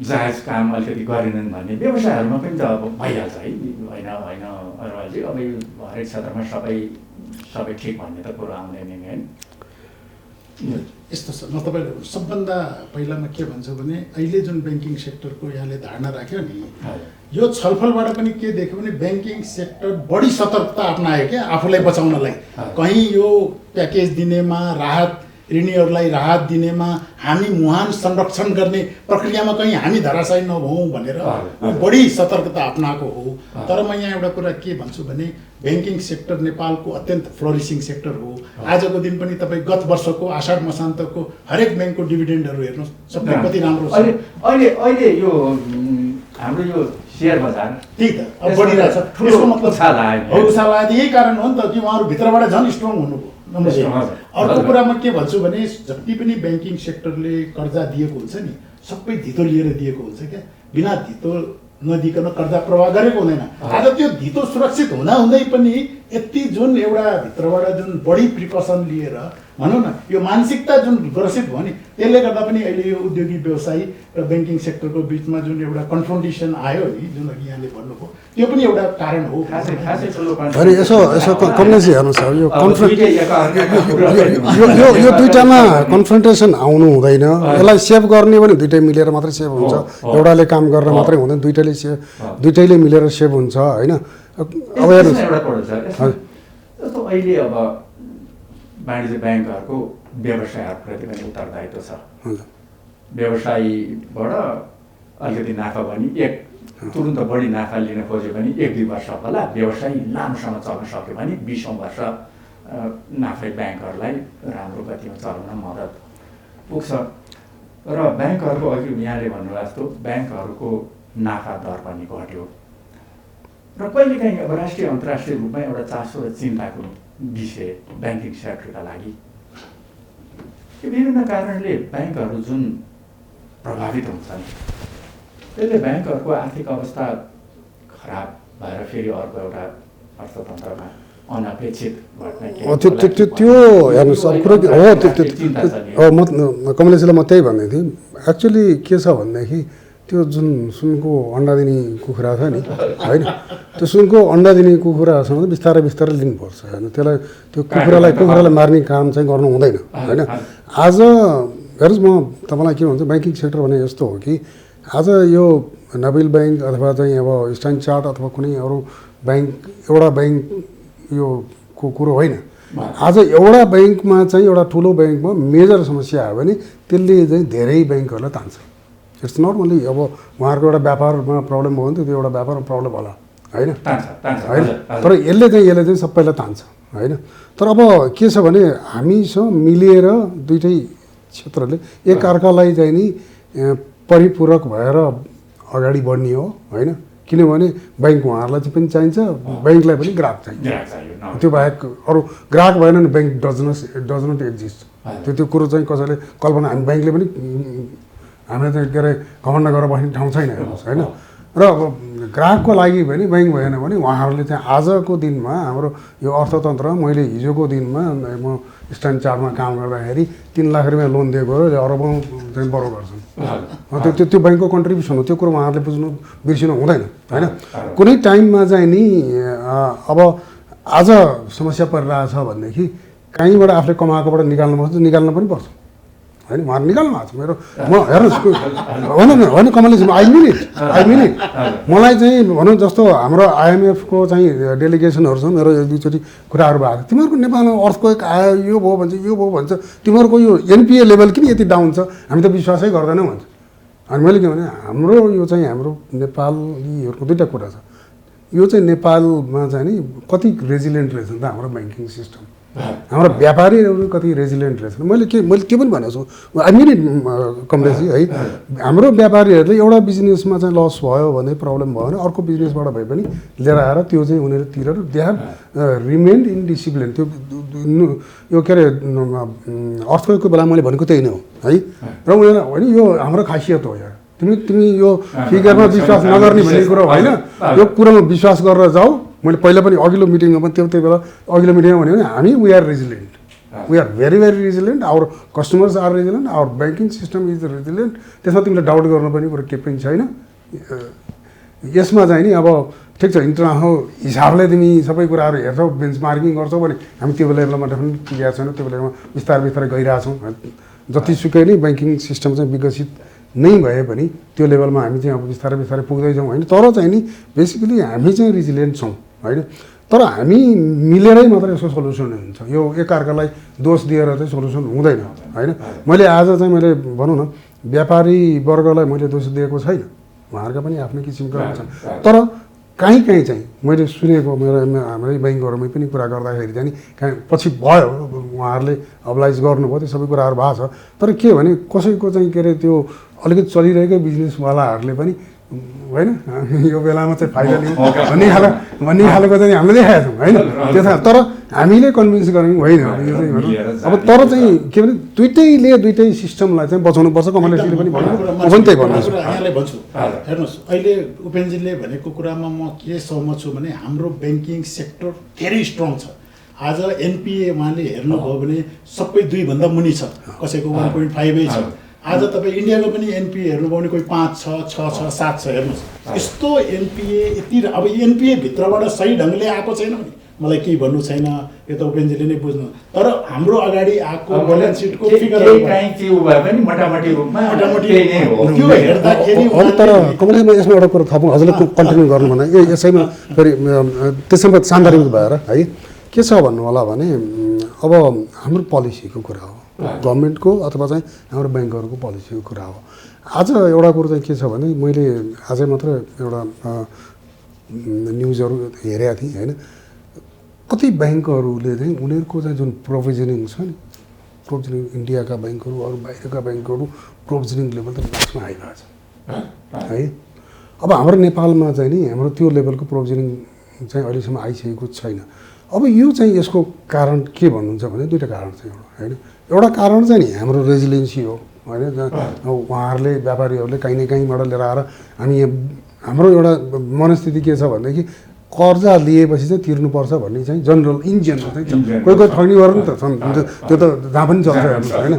जायज काम अलिकति गरेनन् भन्ने, व्यवसायहरूमा पनि त अब भइहाल्छ है। होइन अरूहरूले अब यो हरेक क्षेत्रमा सबै ठिक भन्ने त कुरो आउँदैन नि होइन।
यस्तो छ, म तपाईँलाई सबभन्दा पहिलामा के भन्छु भने अहिले जुन ब्याङ्किङ सेक्टरको यहाँले धारणा राख्यो नि, यो छलफलबाट पनि के देख्यो भने ब्याङ्किङ सेक्टर बढी सतर्कता अप्नायो क्या आफूलाई बचाउनलाई। कहीँ यो प्याकेज दिनेमा, ऋणीहरूलाई राहत दिनेमा हामी मुहान संरक्षण गर्ने प्रक्रियामा कहीँ हामी धराशायी नभौँ भनेर बढी सतर्कता अप्नाएको हो। तर म यहाँ एउटा कुरा के भन्छु भने ब्याङ्किङ सेक्टर नेपालको अत्यन्त फ्लोरिसिङ सेक्टर हो। आजको दिन पनि तपाईँ गत वर्षको आषाढ मसान्तको हरेक ब्याङ्कको डिभिडेन्डहरू हेर्नुहोस्, सबै कति राम्रो छ।
अहिले यो हाम्रो यो सेयर बजार
त्यही त अब बढिरहेछ। यसको मतलब उछाल आयो, यही कारण हो नि त कि उहाँहरू भित्रबाट झन् स्ट्रङ हुनुभयो। अर्को कुरा म के भन्छु भने जति पनि ब्याङ्किङ सेक्टरले कर्जा दिएको हुन्छ नि सबै धितो लिएर दिएको हुन्छ क्या, बिना धितो नदिकन कर्जा प्रवाह गरेको हुँदैन। आज त्यो धितो सुरक्षित हुँदाहुँदै पनि यति जुन एउटा भित्रबाट जुन बढी प्रिकसन लिएर भनौँ न यो मानसिकता जुन ग्रसित भयो नि त्यसले गर्दा पनि अहिले यो उद्योगिक व्यवसायी र ब्याङ्किङ सेक्टरको बिचमा जुन एउटा कन्फ्रन्टेसन आयो नि जुन अघि यहाँले भन्नुभयो त्यो पनि एउटा कारण हो।
खासै ठुलो
होइन यसो कमलेशजी हेर्नुहोस् अब यो यो दुइटामा कन्फ्रन्टेसन आउनु हुँदैन। यसलाई सेभ गर्ने भने दुइटै मिलेर मात्रै सेभ हुन्छ, एउटाले काम गरेर मात्रै हुँदैन, दुइटैले मिलेर सेभ हुन्छ होइन। अब हेर्नुहोस्
जस्तो अहिले अब वाणिज्य ब्याङ्कहरूको व्यवसायहरूप्रति पनि उत्तरदायित्व छ। व्यवसायीबाट अलिकति नाफा भने तुरुन्त बढी नाफा लिन खोज्यो भने 1-2 वर्ष होला, व्यवसायी लामोसम्म चल्न सक्यो भने 20औँ वर्ष नाफै ब्याङ्कहरूलाई राम्रो गतिमा चलाउन मद्दत पुग्छ। र ब्याङ्कहरूको अघि यहाँले भन्नुभएको जस्तो ब्याङ्कहरूको नाफा दर पनि घट्यो र कहिलेकाहीँ अब राष्ट्रिय अन्तर्राष्ट्रिय रूपमा एउटा चासो र चिन्ताको विषय ब्याङ्किङ सेक्टरका लागि यो विभिन्न कारणले ब्याङ्कहरू जुन प्रभावित हुन्छन् त्यसले ब्याङ्कहरूको आर्थिक अवस्था खराब भएर फेरि अर्को एउटा अर्थतन्त्रमा अनपेक्षित घटना
त्यो हेर्नुहोस् अब कुरो हो। म कमलेशजीलाई म त्यही भन्दै थिएँ एक्चुअली के छ भनेदेखि त्यो जुन सुनको अन्डा दिने कुखुरा छ नि होइन, त्यो सुनको अन्डा दिने कुखुरासँग बिस्तारै बिस्तारै लिनुपर्छ होइन। त्यसलाई त्यो कुखुरालाई मार्ने काम चाहिँ गर्नु हुँदैन होइन। आज हेर्नुहोस् म तपाईँलाई के भन्छ ब्याङ्किङ सेक्टर भने यस्तो हो कि आज यो नबिल ब्याङ्क अथवा चाहिँ अब स्ट्यान्ड चार्ट अथवा कुनै अरू ब्याङ्क एउटा ब्याङ्क यो कुरो होइन। आज एउटा ब्याङ्कमा चाहिँ एउटा ठुलो ब्याङ्कमा मेजर समस्या आयो भने त्यसले चाहिँ धेरै ब्याङ्कहरूलाई तान्छ। इट्स नट ओन्ली अब उहाँहरूको एउटा व्यापारमा प्रब्लम भयो भने त त्यो एउटा व्यापारमा प्रब्लम होला होइन होइन, तर यसले चाहिँ सबैलाई तान्छ होइन। तर अब के छ भने हामीसँग मिलेर दुइटै क्षेत्रले एकअर्कालाई चाहिँ नि परिपूरक भएर अगाडि बढ्ने हो होइन। किनभने ब्याङ्क उहाँहरूलाई चाहिँ पनि चाहिन्छ, ब्याङ्कलाई पनि ग्राहक चाहिन्छ। त्यो बाहेक अरू ग्राहक भएन भने ब्याङ्क डज नट एक्जिस्ट। त्यो कुरो चाहिँ कसैले कल्पना हामी ब्याङ्कले पनि हामीले चाहिँ के अरे घमण्ड गरेर बस्ने ठाउँ छैन हेर्नुहोस् होइन। र अब ग्राहकको लागि पनि ब्याङ्क भएन भने उहाँहरूले चाहिँ आजको दिनमा हाम्रो यो अर्थतन्त्रमा मैले हिजोको दिनमा म स्ट्यान्ड चार्टमा काम गर्दाखेरि 3 लाख रुपियाँ लोन दिएको र अरबौँ चाहिँ बरो गर्छन्। त्यो ब्याङ्कको कन्ट्रिब्युसन हो, त्यो कुरो उहाँहरूले बुझ्नु बिर्सिनु हुँदैन होइन। कुनै टाइममा चाहिँ नि अब आज समस्या परिरहेछ भनेदेखि कहीँबाट आफूले कमाएकोबाट निकाल्नु पनि पर्छ होइन। उहाँहरू निकाल्नु भएको छ मेरो म हेर्नुहोस् होइन कमलेश आई मिन इट मलाई चाहिँ भनौँ जस्तो हाम्रो आइएमएफको चाहिँ डेलिगेसनहरू छ मेरो 1-2 चोटि कुराहरू भएको छ। तिमीहरूको नेपालमा अर्थक्वेक आयो यो भयो भन्छ तिमीहरूको यो एनपिए लेभल किन यति डाउन छ, हामी त विश्वासै गर्दैनौँ भन्छ। अनि मैले के भने हाम्रो यो चाहिँ हाम्रो नेपालीहरूको 2टा कुरा छ। यो चाहिँ नेपालमा चाहिँ नि कति रेजिलियन्ट रहेछ नि त हाम्रो ब्याङ्किङ सिस्टम, हाम्रो व्यापारीहरू कति रेजिलियन्ट रहेछ। मैले त्यो पनि भनेको छु आई मिन इट कमलेशजी है। हाम्रो व्यापारीहरूले एउटा बिजनेसमा चाहिँ लस भयो भने प्रब्लम भयो भने अर्को बिजनेसबाट भए पनि लिएर आएर त्यो चाहिँ उनीहरू तिरेर they have remained in discipline. त्यो यो के अरे अर्थको बेला मैले भनेको त्यही नै हो है। र उनीहरू होइन यो हाम्रो खासियत हो यार, तिमी यो फिगरमा विश्वास नगर्ने भन्ने कुरो होइन, यो कुरोमा विश्वास गरेर जाऊ। मैले पहिला पनि अघिल्लो मिटिङमा पनि त्यही बेला अघिल्लो मिटिङमा भन्यो भने हामी we are resilient, we are very resilient, our customers are resilient, our banking system is resilient. त्यसमा तिमीले डाउट गर्नु पनि कुरो केही पनि छैन। यसमा चाहिँ नि अब ठिक छ इन्टरनेसनल हिसाबले तिमी सबै कुराहरू हेर्छौ बेन्चमार्किङ गर्छौ भने हामी त्यो लेभलमा डेफिनेटली पुगेका छैनौँ, त्यो लेभलमा बिस्तारै गइरहेछौँ। जतिसुकै नै ब्याङ्किङ सिस्टम चाहिँ विकसित नै भए पनि त्यो लेभलमा हामी चाहिँ अब बिस्तारै पुग्दैछौँ होइन। तर चाहिँ नि बेसिकली हामी चाहिँ रेजिलियन्ट छौँ होइन। तर हामी मिलेरै मात्रै यसको सल्युसन हुन्छ, यो एकअर्कालाई दोष दिएर चाहिँ सल्युसन हुँदैन होइन। मैले आज चाहिँ मैले भनौँ न व्यापारी वर्गलाई मैले दोष दिएको छैन, उहाँहरूका पनि आफ्नै किसिमका छन्। तर कहीँ चाहिँ मैले सुनेको हाम्रै ब्याङ्कहरूमै पनि कुरा गर्दाखेरि चाहिँ कहीँ पछि भयो उहाँहरूले अब्लाइज गर्नुभयो, त्यो सबै कुराहरू भएको छ। तर के भने कसैको चाहिँ के अरे त्यो अलिकति चलिरहेकै बिजनेसवालाहरूले पनि होइन यो बेलामा चाहिँ फाइदा लिउँ भन्ने खालको चाहिँ हामीले देखाएका छौँ होइन। त्यो तर हामीले कन्भिन्स गऱ्यौँ होइन यो चाहिँ अब तर चाहिँ के भने दुइटै सिस्टमलाई चाहिँ बचाउनुपर्छ। कमलेशजीले पनि भन्नु म पनि त्यही भन्छु
यहाँलाई भन्छु। हेर्नुहोस् अहिले उपेन्द्रजीले भनेको कुरामा म के सहमत छु भने हाम्रो ब्याङ्किङ सेक्टर धेरै स्ट्रङ छ। आज एनपिए उहाँले हेर्नुभयो भने सबै 2 भन्दा मुनि छ, कसैको 1.5 छ। आज तपाईँ इन्डियाको पनि एनपिए हेर्नुभयो भने कोही 5 छ, 6 छ, 7 छ। हेर्नुहोस् यस्तो एनपिए यति, अब एनपिए भित्रबाट सही ढङ्गले आएको छैन भने मलाई केही भन्नु छैन, यो त उपेन्द्रजीले नै बुझ्नु। तर हाम्रो अगाडि आएको ब्यालेन्स सिटको फिगरहरू
के भए पनि मोटामोटी रूपमा
मोटामोटी
हो।
त्यो हेर्दाखेरि
तर कमलजी म यसमा एउटा कुरो थपौँ, हजुरले कन्टिन्यू गर्नु भने यसैमा फेरि त्यसमा सान्दर्भिक भएर है के छ भन्नु होला भने अब हाम्रो पोलिसीको कुरा हो, गभर्मेन्टको अथवा चाहिँ हाम्रो ब्याङ्कहरूको पोलिसीको कुरा हो। आज एउटा कुरो चाहिँ के छ भने मैले आजै मात्र एउटा न्युजहरू हेरेको थिएँ होइन, कति ब्याङ्कहरूले चाहिँ उनीहरूको चाहिँ जुन प्रोभिजनिङ छ नि, प्रोभिजनिङ इन्डियाका ब्याङ्कहरू अरू बाहिरका ब्याङ्कहरू प्रोभिजनिङ लेभल त लास्टमा आइरहेको छ है। अब हाम्रो नेपालमा चाहिँ नि हाम्रो त्यो लेभलको प्रोभिजनिङ चाहिँ अहिलेसम्म आइसकेको छैन। अब यो चाहिँ यसको कारण के भन्नुहुन्छ भने 2टा कारण छ होइन। एउटा कारण चाहिँ नि हाम्रो रेजिलियन्सी हो होइन, उहाँहरूले व्यापारीहरूले काहीँ न काहीँबाट लिएर आएर हामी यहाँ हाम्रो एउटा मनस्थिति के छ भनेदेखि कर्जा लिएपछि चाहिँ तिर्नुपर्छ भन्ने चाहिँ जनरल इन जनरल चाहिँ कोही ठग्नेहरू पनि त छन्, त्यो त जहाँ पनि चल्छ हेर्नुहोस् होइन।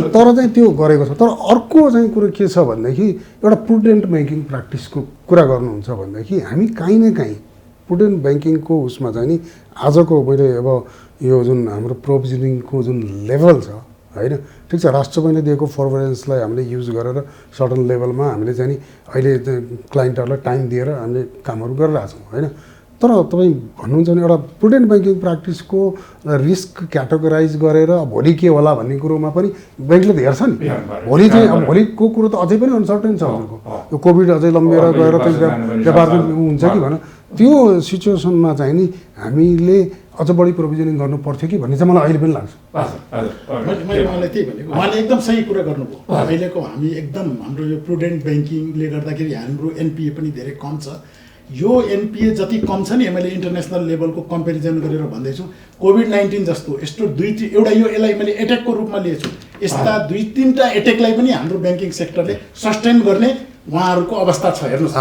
तर चाहिँ त्यो गरेको छ। तर अर्को चाहिँ कुरो के छ भनेदेखि एउटा प्रुडेन्ट ब्याङ्किङ प्र्याक्टिसको कुरा गर्नुहुन्छ भनेदेखि हामी काहीँ न काहीँ प्रुडेन्ट ब्याङ्किङको उसमा चाहिँ नि आजको मैले अब यो जुन हाम्रो प्रोभिजनिङको जुन लेभल छ होइन, ठिक छ राष्ट्र बैंकले दिएको फर्भरेन्सलाई हामीले युज गरेर सर्टन लेभलमा हामीले चाहिँ नि अहिले क्लाइन्टहरूलाई टाइम दिएर हामीले कामहरू गरिरहेछौँ होइन। तर तपाईँ भन्नुहुन्छ भने एउटा प्रुडेन्ट ब्याङ्किङ प्र्याक्टिसको रिस्क क्याटेगोराइज गरेर भोलि के होला भन्ने कुरोमा पनि ब्याङ्कले त हेर्छ नि। भोलि चाहिँ अब भोलिको कुरो त अझै पनि अनसर्टेन छ हजुरको, यो कोभिड अझै लम्बिएर गएर चाहिँ व्यापार चाहिँ हुन्छ कि भन, त्यो सिचुएसनमा चाहिँ नि हामीले अझ बढी प्रोभिजनिङ गर्नु पर्थ्यो कि भन्ने चाहिँ मलाई अहिले पनि लाग्छ।
मैले उहाँलाई त्यही भनेको, उहाँले एकदम सही कुरा गर्नुभयो। अहिलेको हामी एकदम हाम्रो यो प्रुडेन्ट ब्याङ्किङले गर्दाखेरि हाम्रो एनपिए पनि धेरै कम छ। यो एनपिए जति कम छ नि, मैले इन्टरनेसनल लेभलको कम्पेरिजन गरेर भन्दैछु, कोभिड-19 जस्तो यस्तो एउटा यो यसलाई मैले एट्याकको रूपमा लिएछु, यस्ता 2-3टा एट्याकलाई पनि हाम्रो ब्याङ्किङ सेक्टरले सस्टेन गर्ने उहाँहरूको अवस्था छ। हेर्नुहोस्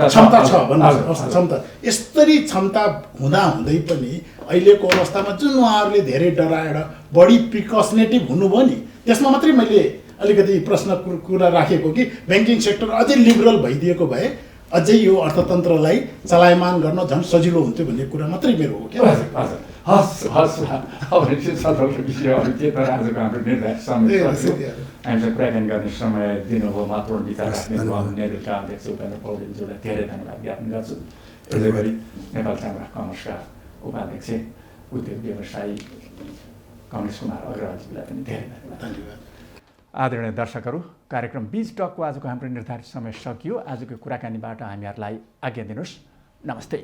क्षमता छ भन्नुहोस्, क्षमता यस्तरी क्षमता हुँदै पनि अहिलेको अवस्थामा जुन उहाँहरूले धेरै डराएर बढी प्रिकसनेटिभ हुनुभयो नि, त्यसमा मात्रै मैले अलिकति प्रश्न कुरा राखेको कि ब्याङ्किङ सेक्टर अझै लिबरल भइदिएको भए अझै यो अर्थतन्त्रलाई चलायमान गर्न झन् सजिलो हुन्थ्यो भन्ने कुरा मात्रै मेरो हो क्या।
हस् अब सदनको विषयहरू के तर आजको हाम्रो निर्धारित समय हामीलाई कुराकानी गर्ने समय दिनुभयो, महत्त्वपूर्ण विचार राख्ने नेतृत्वका अध्यक्ष उपेन्द्र पौडेलज्यूलाई धेरै धन्यवाद ज्ञापन गर्छु। यसै गरी नेपाल चामडा कमर्सका उपाध्यक्ष उद्योग व्यवसायी कमलेश कुमार अग्रवालज्यूलाई पनि धेरै धन्यवाद। आदरणीय दर्शकहरू, कार्यक्रम बीच टकको आजको हाम्रो निर्धारित समय सकियो। आजको कुराकानीबाट हामीहरूलाई आज्ञा दिनुहोस्। नमस्ते।